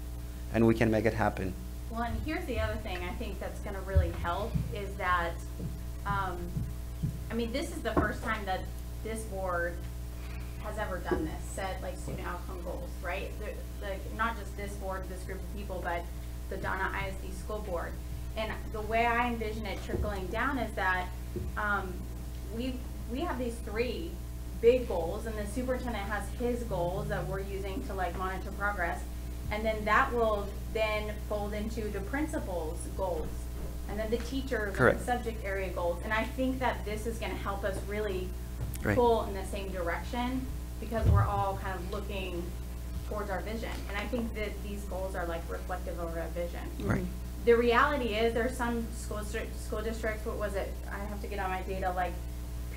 and we can make it happen. Well, and here's the other thing I think that's going to really help is that, this is the first time that this board has ever done this, set like student outcome goals, right? Not just this board, this group of people, but the Donna ISD school board. And the way I envision it trickling down is that we have these 3 big goals, and the superintendent has his goals that we're using to like monitor progress, and then that will then fold into the principal's goals, and then the teachers and the subject area goals. And I think that this is going to help us really pull in the same direction, because we're all kind of looking towards our vision. And I think that these goals are like reflective of our vision. Right. The reality is there's some school districts, what was it? I have to get on my data, like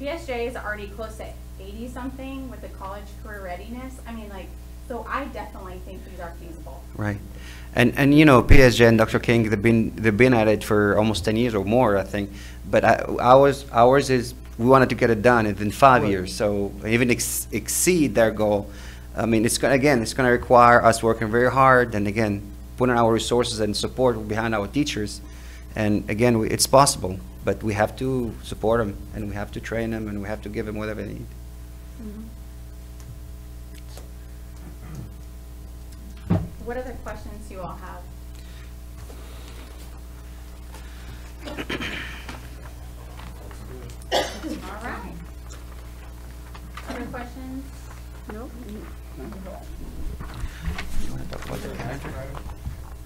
PSJ is already close to 80 something with the college career readiness. So I definitely think these are feasible. Right. And PSJ and Dr. King, they've been at it for almost 10 years or more, I think. But ours is, we wanted to get it done within 5 years. So even exceed their goal. It's going to require us working very hard, and again, putting our resources and support behind our teachers. And again, it's possible, but we have to support them, and we have to train them, and we have to give them whatever they need. What other questions do you all have? All right. Other questions? Nope.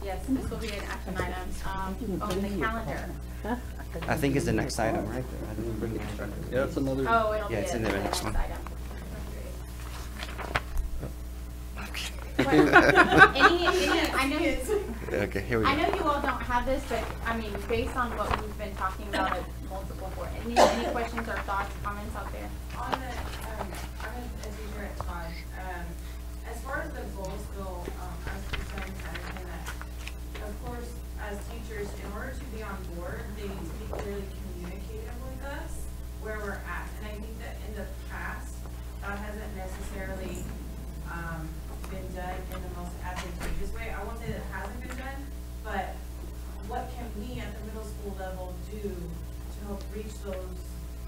Yes, this will be an action item. On the calendar. I think it's the next item, right? I didn't bring the agenda. Yeah, that's another. Oh, it'll be Yeah, it's in the the next next one. item. I know, Okay, here we I go. know you all don't have this, but I mean, based on what we've been talking about at multiple boards, any questions or thoughts, comments out there? On the, I'm a teacher at Todd. As far as the goals go, I was concerned that, of course, as teachers, in order to be on board, they need to be clearly communicative with us where we're at. And I think that in the past, that hasn't necessarily been done in the most advantageous way. I won't say that it hasn't been done, but what can we at the middle school level do to help reach those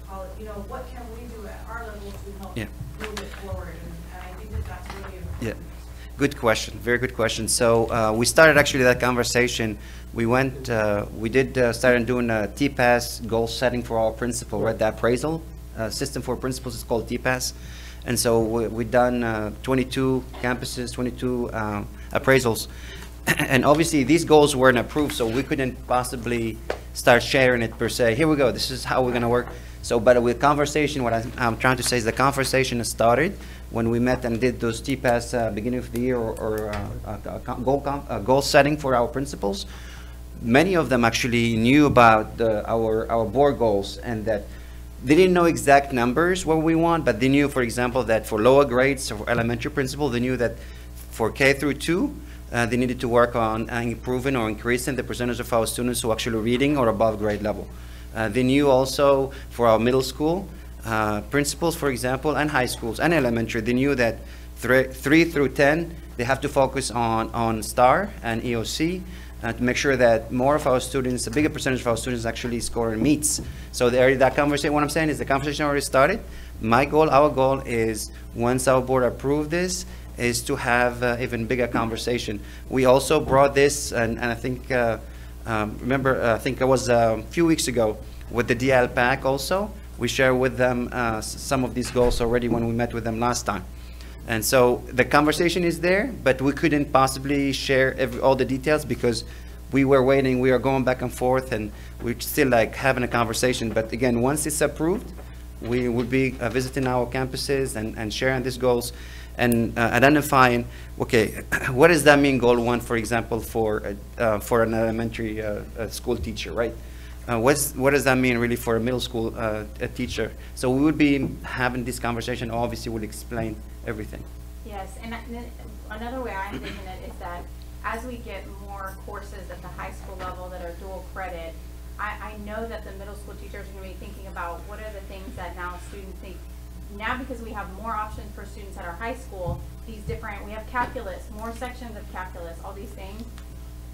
college, you know, what can we do at our level to help move it forward? And I think that that's really important. Yeah, good question, very good question. So we started actually that conversation. We went, we did start doing a TPAS goal setting for our principal, right? The appraisal system for principals is called TPAS. And so we've done 22 campuses, 22 appraisals. And obviously these goals weren't approved, so we couldn't possibly start sharing it per se. Here we go, this is how we're gonna work. So, but with conversation, what I'm trying to say is the conversation has started when we met and did those TPAS beginning of the year or goal setting for our principals. Many of them actually knew about our board goals, and that they didn't know exact numbers what we want, but they knew, for example, that for lower grades, so for elementary principal, they knew that for K through 2, they needed to work on improving or increasing the percentage of our students who are actually reading or above grade level. They knew also for our middle school principals, for example, and high schools and elementary, they knew that 3 through 10, they have to focus on STAR and EOC, to make sure that more of our students, a bigger percentage of our students actually score in meets. So that conversation, what I'm saying is the conversation already started. My goal, our goal is, once our board approve this, is to have even bigger conversation. We also brought this, and I think, remember, I think it was a few weeks ago with the DL PAC also. We shared with them some of these goals already when we met with them last time. And so the conversation is there, but we couldn't possibly share all the details because we were waiting, we are going back and forth, and we're still like having a conversation. But again, once it's approved, we will be visiting our campuses and sharing these goals and identifying, okay, what does that mean, goal 1, for example, for an elementary school teacher, right? What does that mean really for a middle school teacher? So we would be having this conversation, obviously we'll explain everything. Yes, and another way I envision it is that as we get more courses at the high school level that are dual credit, I know that the middle school teachers are going to be thinking about what are the things that now students think. Now because we have more options for students at our high school, we have calculus, more sections of calculus, all these things.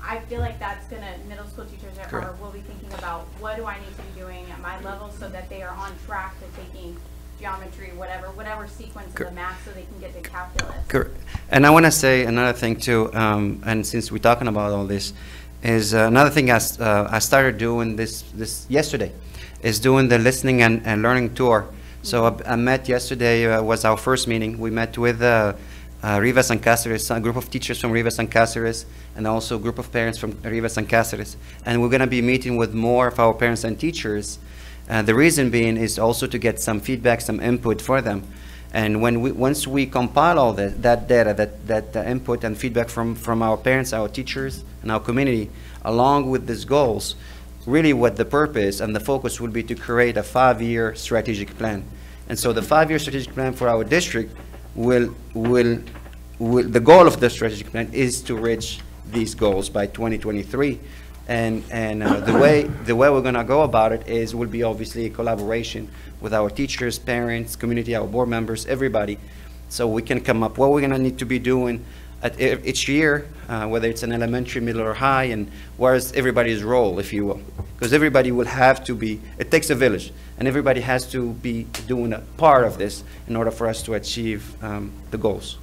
I feel like that's gonna, middle school teachers will be thinking about what do I need to be doing at my level so that they are on track to taking geometry, whatever sequence of the math so they can get to calculus. Correct. And I want to say another thing too, and since we're talking about all this, is another thing I started doing this yesterday, is doing the listening and learning tour. So I met yesterday, was our first meeting. We met with Rivas and Cáceres, a group of teachers from Rivas and Cáceres, and also a group of parents from Rivas and Cáceres. And we're going to be meeting with more of our parents and teachers. The reason being is also to get some feedback, some input for them. And once we compile all that data, that input and feedback from our parents, our teachers, and our community, along with these goals, really what the purpose and the focus will be to create a 5-year strategic plan. And so the 5-year strategic plan for our district the goal of the strategic plan is to reach these goals by 2023. And the way we're going to go about it is will be obviously a collaboration with our teachers, parents, community, our board members, everybody, so we can come up what we're going to need to be doing at each year, whether it's an elementary, middle, or high, and where's everybody's role, if you will, because everybody will have to be. It takes a village, and everybody has to be doing a part of this in order for us to achieve the goals.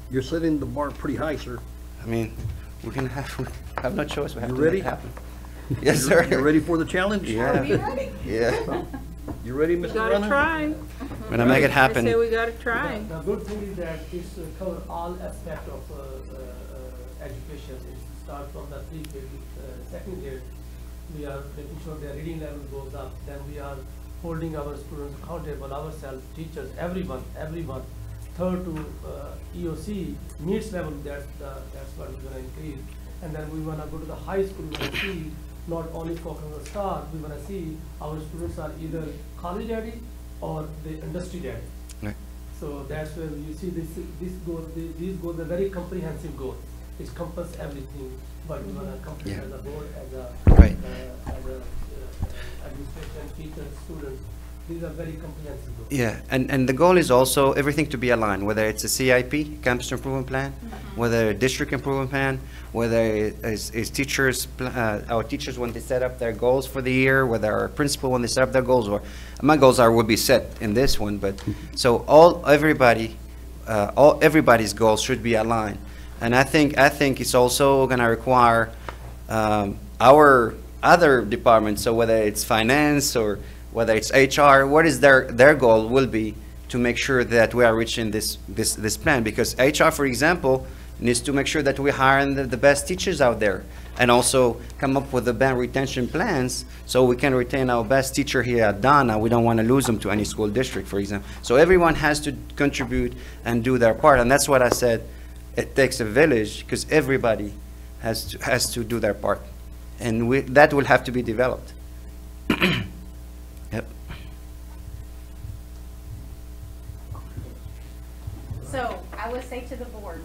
You're setting the bar pretty high, sir. I mean, we have no choice. We have You to ready? make it happen. Yes, sir. You ready for the challenge? Yeah. Be ready. Yeah. You ready, We Mr. gotta Rana? try. We're gonna make it I happen. say we gotta try. The good thing is that this cover all aspect of education. It starts from the second grade. We are making sure their reading level goes up. Then we are holding our students accountable, ourselves, teachers, everyone. Third to EOC needs level. That's what we're gonna increase. And then we wanna go to the high school. We wanna see not only focus on the star. We wanna see our students are either college ready or the industry ready. Right. So that's where you see these goals are very comprehensive goals. It encompasses everything, but we want to complete Yeah. as a board, as a Right. Administration, teachers, students. These are very comprehensive goals. Yeah, and the goal is also everything to be aligned, whether it's a CIP, Campus Improvement Plan, whether a district improvement plan, whether it's teachers, our teachers when they set up their goals for the year, whether our principal when they set up their goals, or my goals would be set in this one, but so everybody's goals should be aligned, and I think it's also going to require our other departments, so whether it's finance or whether it's HR, what is their goal will be to make sure that we are reaching this plan, because HR, for example, needs to make sure that we hire the best teachers out there, and also come up with the band retention plans so we can retain our best teacher here at Donna. We don't want to lose them to any school district, for example. So everyone has to contribute and do their part, and that's what I said. It takes a village, because everybody has to do their part, and that will have to be developed. Yep. So I would say to the board,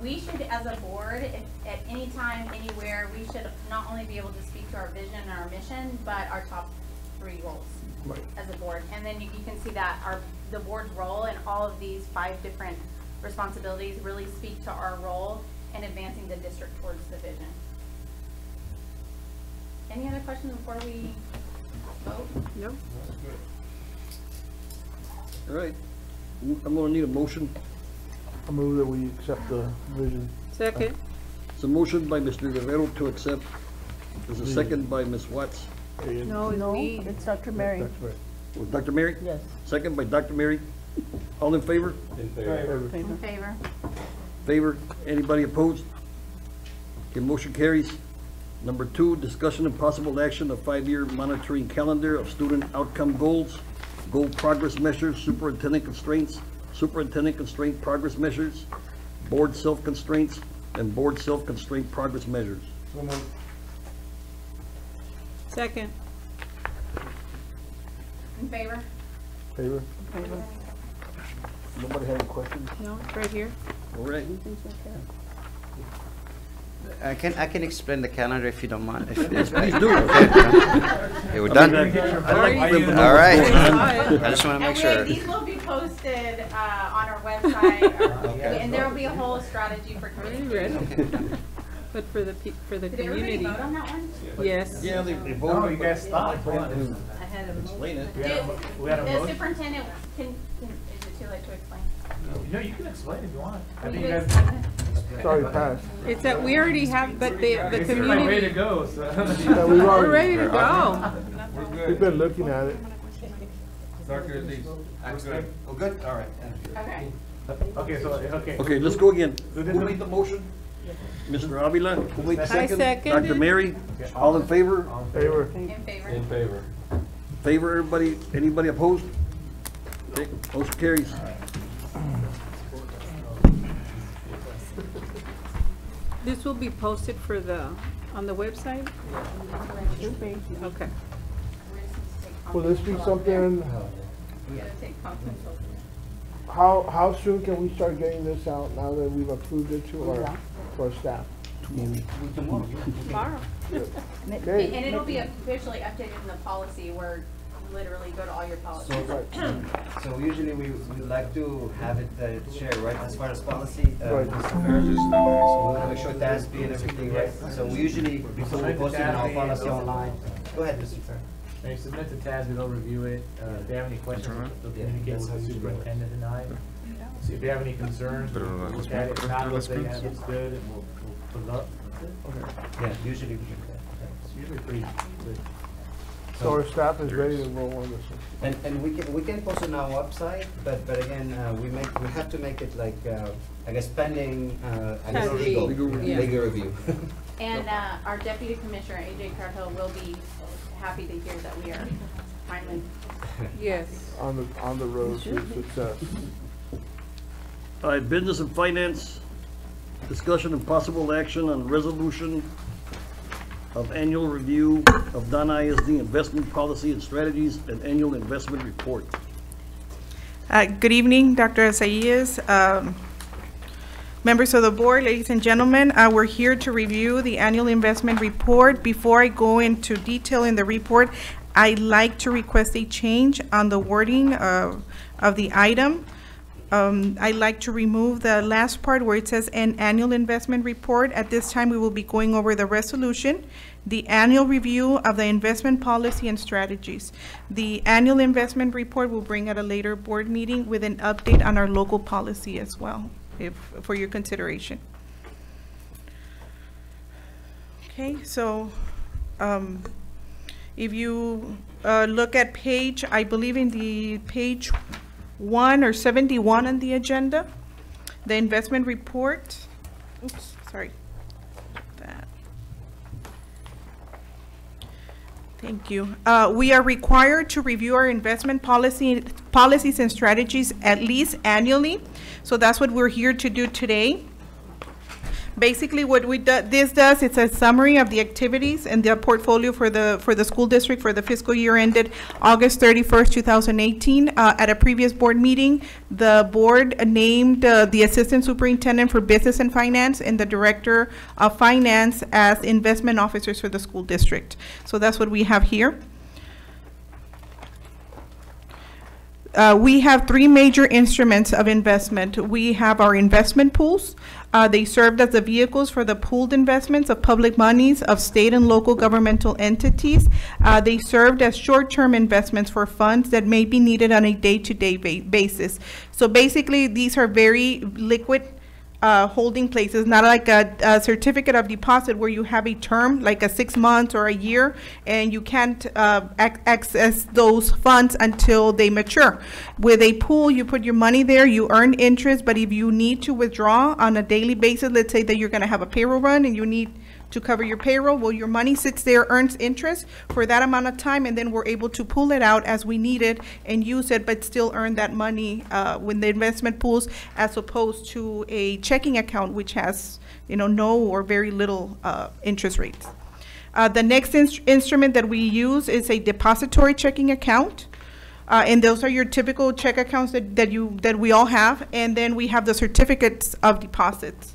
we should, as a board, at any time, anywhere, we should not only be able to speak to our vision and our mission, but our top 3 goals as a board. And then you can see that the board's role in all of these 5 different responsibilities really speak to our role in advancing the district towards the vision. Any other questions before we vote? No. All right. I'm gonna need a motion. I move that we accept the vision. Second. It's a motion by Mr. Guerrero to accept. There's a second by Ms. Watts. No, it's me. It's Dr. Mary. With Dr. Mary? Yes. Second by Dr. Mary. All in favor? In favor. In favor? Favor? Anybody opposed? Okay, motion carries. Number 2, discussion and possible action of 5-year monitoring calendar of student outcome goals, goal progress measures, superintendent constraint progress measures, board self-constraints, and board self-constraint progress measures. Second. In favor? Favor? Nobody have any questions? No, it's right here. All right. I can explain the calendar if you don't mind. Yes, please do. Okay, we're done? I'd like them to know All what's right. going on. I just want to make And sure. these will be posted on our website, and there will be a whole strategy for Already communication. read. But for the Did everybody community. vote on that one? Yes. Yeah, they voted. No, you guys stopped. I had a Explain it. We had a The motion. superintendent, is it too late to explain? No, you can explain if you want. I Will think you you guys. explain it? It's already passed. It's that we already have, but the They seem like ready to community. go, so. Yeah, we've We're already, ready to go. we've been looking at it. Dr. Aziz, we're good. Oh, good, all right. Okay. Okay. Okay, let's go again. Who Who did made the motion? Mr. Avila? Who made the I second? seconded. Dr. Mary? All in favor? Favor? In favor? In favor. Favor, everybody? Anybody opposed? Okay, motion carries. This will be posted on the website? Okay. Will this be something, You gotta take conference over. how soon can we start getting this out now that we've approved it to our staff? Tomorrow. Okay. And it'll be officially updated in the policy where you literally go to all your policies. So usually we would like to have it shared, right, as far as policy. Right. We want to make sure TASB and everything, right? So we usually, before we post it in our policy online. Go ahead, Mr. Chair. When you submit to TASB, they'll review it. If they have any questions, they'll communicate with the superintendent and I. See if they have any concerns, we'll look at it, not what they have is good, and we'll put it up. Yeah, usually we do that. It's usually pretty good. So our staff is ready to roll on this one. And we can post it on our website, but again, we have to make it like, I guess pending, I guess legal review. And our Deputy Commissioner, AJ Cartel, will be happy to hear that we are finally. Yes. On the road to success. All right, Business and Finance, discussion and possible action on resolution of annual review of non-ISD investment policy and strategies and annual investment report. Good evening, Dr. Zayas, members of the board, ladies and gentlemen. We're here to review the annual investment report. Before I go into detail in the report, I'd like to request a change on the wording of the item. I'd like to remove the last part where it says an annual investment report. At this time, we will be going over the resolution, the annual review of the investment policy and strategies. The annual investment report will bring at a later board meeting with an update on our local policy as well, for your consideration. Okay, so if you look at page, I believe in the page 1 or 71 on the agenda, the investment report. Oops, sorry. That. Thank you. We are required to review our investment policies and strategies at least annually. So that's what we're here to do today. Basically, what this does, it's a summary of the activities and the portfolio for the school district for the fiscal year ended August 31st, 2018. At a previous board meeting, the board named the Assistant Superintendent for Business and Finance and the Director of Finance as investment officers for the school district. So that's what we have here. We have three major instruments of investment. We have our investment pools. They served as the vehicles for the pooled investments of public monies of state and local governmental entities. They served as short-term investments for funds that may be needed on a day-to-day basis. So basically, these are very liquid holding places, not like a certificate of deposit where you have a term, like a 6 months or a year, and you can't access those funds until they mature. With a pool, you put your money there, you earn interest, but if you need to withdraw on a daily basis, let's say that you're going to have a payroll run and you need to cover your payroll, well, your money sits there, earns interest for that amount of time, and then we're able to pull it out as we need it and use it, but still earn that money with the investment pools, as opposed to a checking account, which has, no or very little interest rates. The next instrument that we use is a depository checking account. And those are your typical check accounts that we all have. And then we have the certificates of deposits.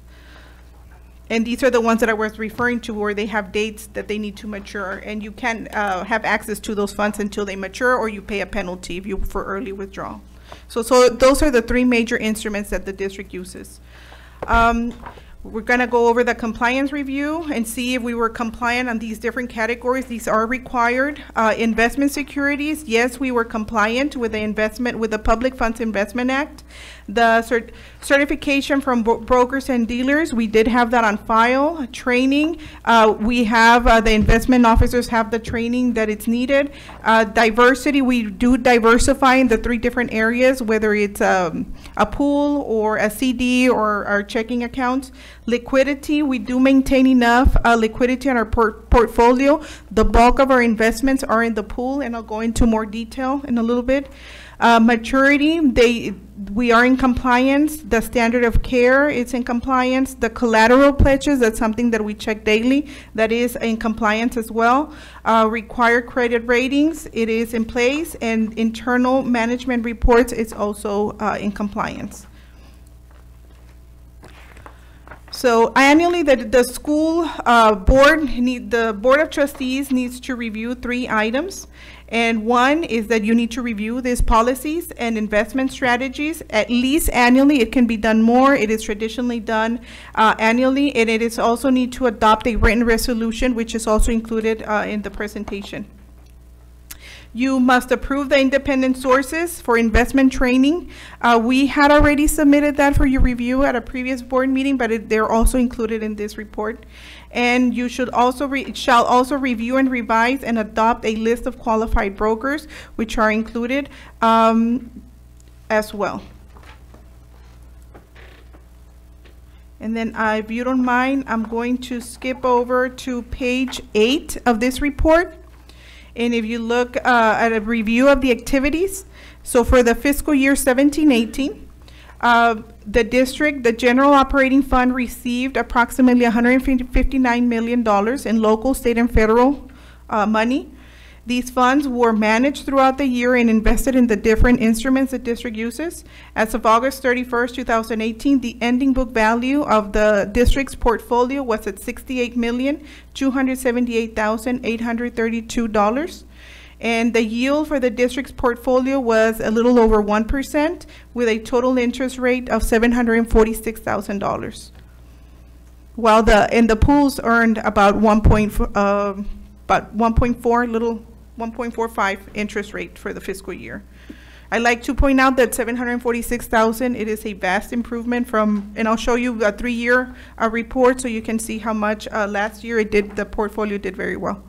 And these are the ones that I was referring to, where they have dates that they need to mature, and you can't have access to those funds until they mature, or you pay a penalty for early withdrawal. So those are the three major instruments that the district uses. We're going to go over the compliance review and see if we were compliant on these different categories. These are required. Investment securities, yes, we were compliant with the Public Funds Investment Act. The certification from brokers and dealers, we did have that on file. Training, we have the investment officers have the training that it's needed. Diversity, we do diversify in the three different areas, whether it's a pool or a CD or our checking accounts. Liquidity, we do maintain enough liquidity on our portfolio. The bulk of our investments are in the pool, and I'll go into more detail in a little bit. Maturity, we are in compliance. The standard of care is in compliance. The collateral pledges, that's something that we check daily, that is in compliance as well. Required credit ratings, it is in place, and internal management reports is also in compliance. So annually, the school the Board of Trustees needs to review 3 items. And one is that you need to review these policies and investment strategies at least annually. It can be done more. It is traditionally done annually. And it is also need to adopt a written resolution, which is also included in the presentation. You must approve the independent sources for investment training. We had already submitted that for your review at a previous board meeting, but they're also included in this report. And you should also shall also review and revise and adopt a list of qualified brokers, which are included as well. And then if you don't mind, I'm going to skip over to page 8 of this report. And if you look at a review of the activities, so for the fiscal year 17-18, the district, the general operating fund received approximately $159 million in local, state, and federal money. These funds were managed throughout the year and invested in the different instruments the district uses. As of August 31st, 2018, the ending book value of the district's portfolio was at $68,278,832. And the yield for the district's portfolio was a little over 1%, with a total interest rate of $746,000. While the pools earned about 1.45 interest rate for the fiscal year. I'd like to point out that $746,000, it is a vast improvement from, and I'll show you a 3-year report so you can see how much last year the portfolio did very well.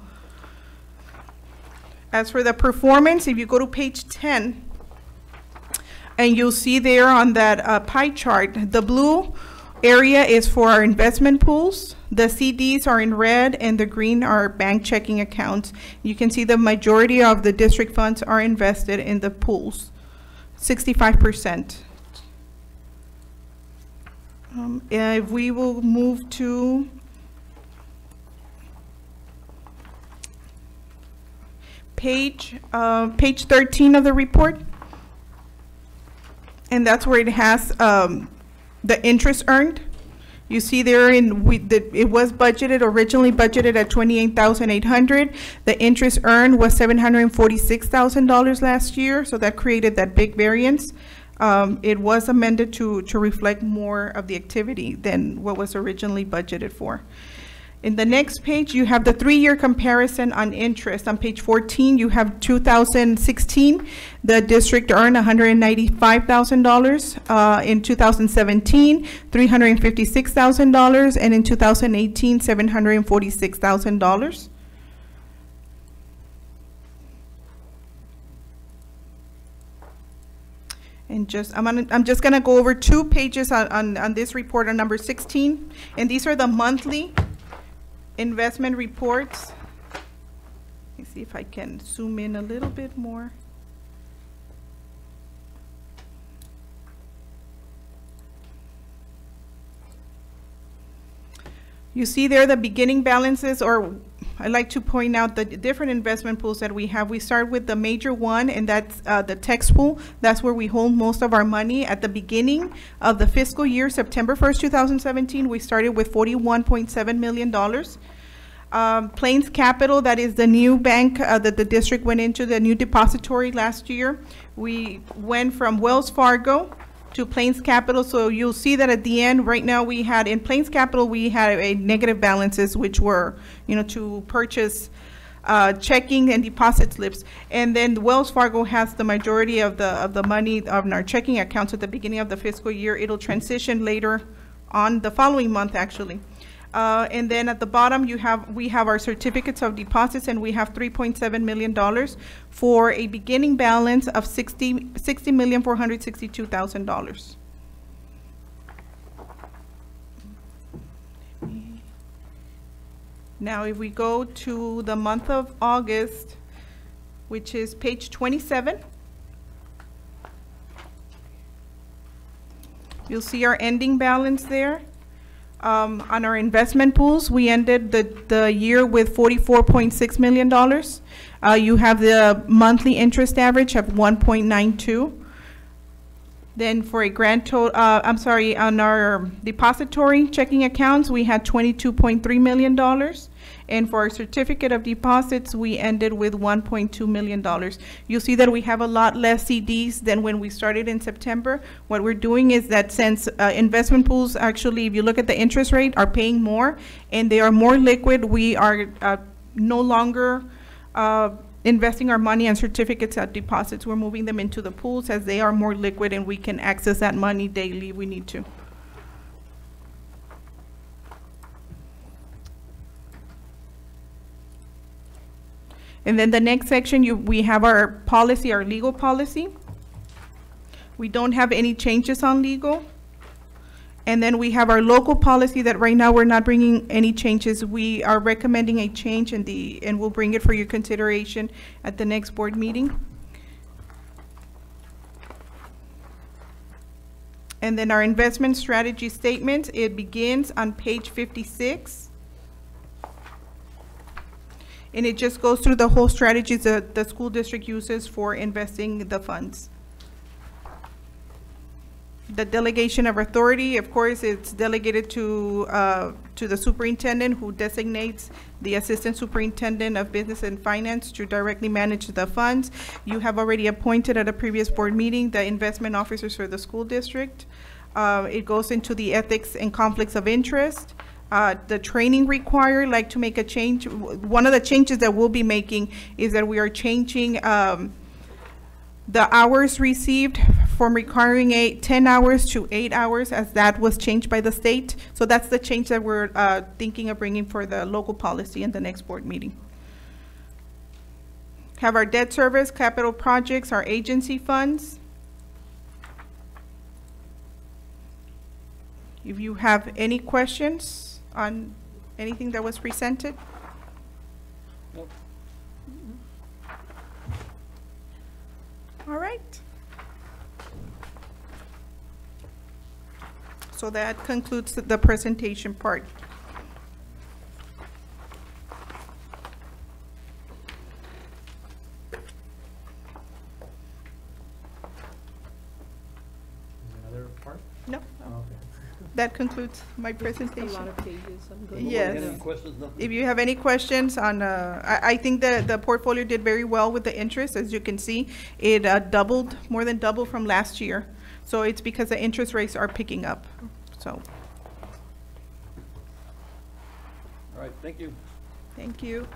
As for the performance, if you go to page 10, and you'll see there on that pie chart, the blue area is for our investment pools. The CDs are in red, and the green are bank checking accounts. You can see the majority of the district funds are invested in the pools, 65%. If we will move to page 13 of the report, and that's where it has the interest earned. You see there it was originally budgeted at $28,800. The interest earned was $746,000 last year, so that created that big variance. It was amended to reflect more of the activity than what was originally budgeted for. In the next page, you have the 3-year comparison on interest. On page 14, you have 2016. The district earned $195,000. In 2017, $356,000. And in 2018, $746,000. And I'm just gonna go over 2 pages on this report on number 16. And these are the monthly investment reports. Let me see if I can zoom in a little bit more. You see there the beginning balances, or I like to point out the different investment pools that we have. We start with the major one, and that's the text pool. That's where we hold most of our money. At the beginning of the fiscal year, September 1st, 2017, we started with $41.7 million. Plains Capital, that is the new bank that the district went into, the new depository last year. We went from Wells Fargo to Plains Capital, so you'll see that at the end, right now we had, in Plains Capital, we had a negative balances, which were, to purchase checking and deposit slips. And then Wells Fargo has the majority of the money of our checking accounts at the beginning of the fiscal year. It'll transition later on the following month, actually. And then at the bottom, we have our certificates of deposits, and we have $3.7 million for a beginning balance of $60,462,000. Now, if we go to the month of August, which is page 27, you'll see our ending balance there. On our investment pools, we ended the year with $44.6 million. You have the monthly interest average of 1.92. Then for a grand total, on our depository checking accounts, we had $22.3 million. And for our certificate of deposits, we ended with $1.2 million. You'll see that we have a lot less CDs than when we started in September. What we're doing is that since investment pools, actually, if you look at the interest rate, are paying more and they are more liquid, we are no longer investing our money and certificates of deposits. We're moving them into the pools as they are more liquid and we can access that money daily if we need to. And then the next section, we have our policy, our legal policy. We don't have any changes on legal. And then we have our local policy that right now we're not bringing any changes. We are recommending a change and we'll bring it for your consideration at the next board meeting. And then our investment strategy statement, it begins on page 56. And it just goes through the whole strategies that the school district uses for investing the funds. The delegation of authority, of course, it's delegated to the superintendent, who designates the assistant superintendent of business and finance to directly manage the funds. You have already appointed at a previous board meeting the investment officers for the school district. It goes into the ethics and conflicts of interest. The training required, like to make a change. One of the changes that we'll be making is that we are changing the hours received from requiring 10 hours to 8 hours, as that was changed by the state. So that's the change that we're thinking of bringing for the local policy in the next board meeting. Have our debt service, capital projects, our agency funds. If you have any questions on anything that was presented. Nope. All right. So that concludes the presentation part. Another part? No. Oh, okay. That concludes my presentation. A lot of pages. I'm good. Yes. Any questions? Nothing? If you have any questions on, I think the portfolio did very well with the interest. As you can see, it doubled, more than doubled from last year. So it's because the interest rates are picking up, so. All right, thank you. Thank you.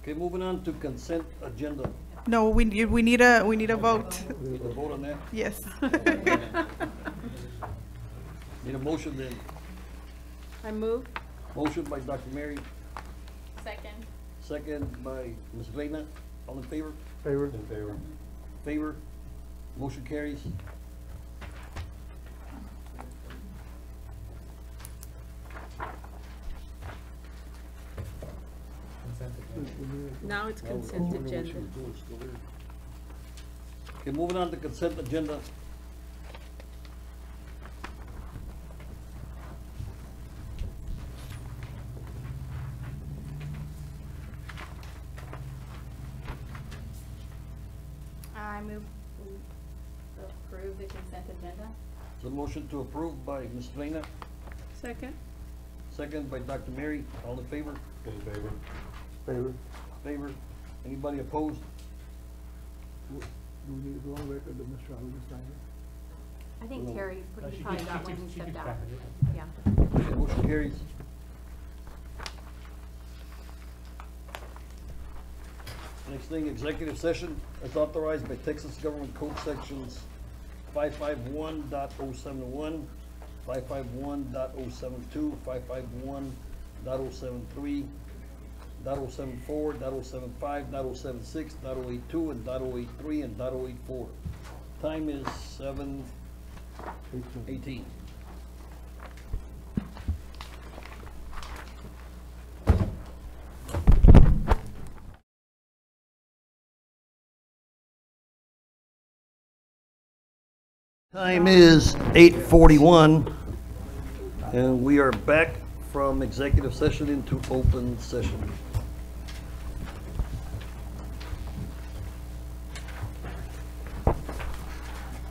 Okay, moving on to consent agenda. No, we need a vote. We need to vote on that? Yes. Need a motion then. I move. Motion by Dr. Mary, Second. second by Ms. Reina. All in favor? Favor? In favor. Favor? Motion carries. Consent agenda. Now it's Now, consent what agenda. should we do? It's still there. Okay, moving on to consent agenda. I move to approve the consent agenda. So motion to approve by Ms. Reina, Second. second by Dr. Mary. All in favor? In favor. Favor? Favor? Anybody opposed? Do we need to go on record that Mr. Ali is signing? I think Terry She probably could- got she when could- he she stepped could out. package it. Yeah. Okay, motion carries. Next thing, executive session as authorized by Texas Government Code Sections 551.071, 551.072, 551.073, .074, .075, .076, .082, and .083, and .084. Time is 7:18. Time is 8:41, and we are back from executive session into open session.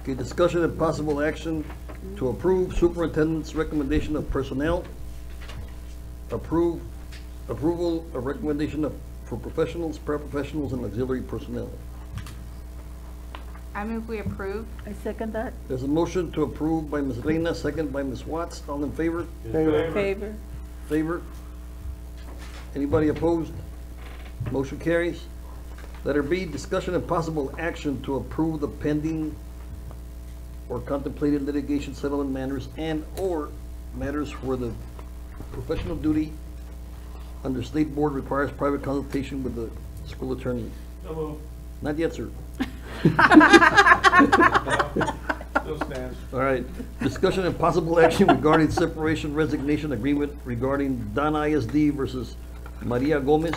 Okay, discussion and possible action to approve superintendent's recommendation of personnel, approval of recommendation for professionals, paraprofessionals, and auxiliary personnel. I move we approve. I second that. There's a motion to approve by Ms. Reina, second by Ms. Watts. All in favor? Favor? Favor. Favor? Anybody opposed? Motion carries. Letter B, discussion and possible action to approve the pending or contemplated litigation settlement matters and/or matters where the professional duty under state board requires private consultation with the school attorney. Not yet, sir. Still stands. All right. Discussion and possible action regarding separation resignation agreement regarding Don ISD versus Maria Gomez,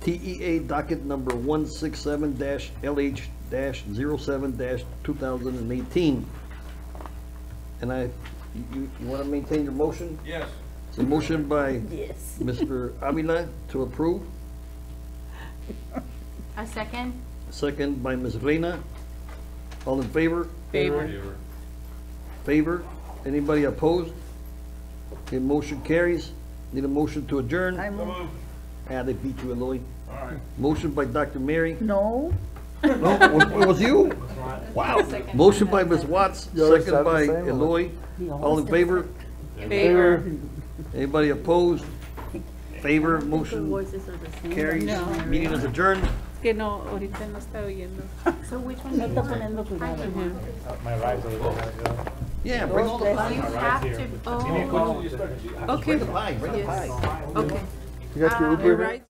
TEA docket number 167-LH-07-2018. And you want to maintain your motion? Yes. It's a motion by Mr. Avila to approve, A second? second by Ms. Reina. All in favor? Favor. Favor? Anybody opposed? Okay, motion carries. Need a motion to adjourn? Ah, they beat you, Eloy. All right. Motion by Dr. Mary. No. No, it was you? Wow. Motion by Ms. Watts, second by Eloy. All in favor? Favor. Anybody opposed? Favor, motion carries. No. Meeting is adjourned. Que no, ahorita no está oyendo. So which one do you want? My ride's over there. Yeah, bring all the You pie. have to, Okay. Bring the pie, bring the pie. Okay. You got your Uber? Right.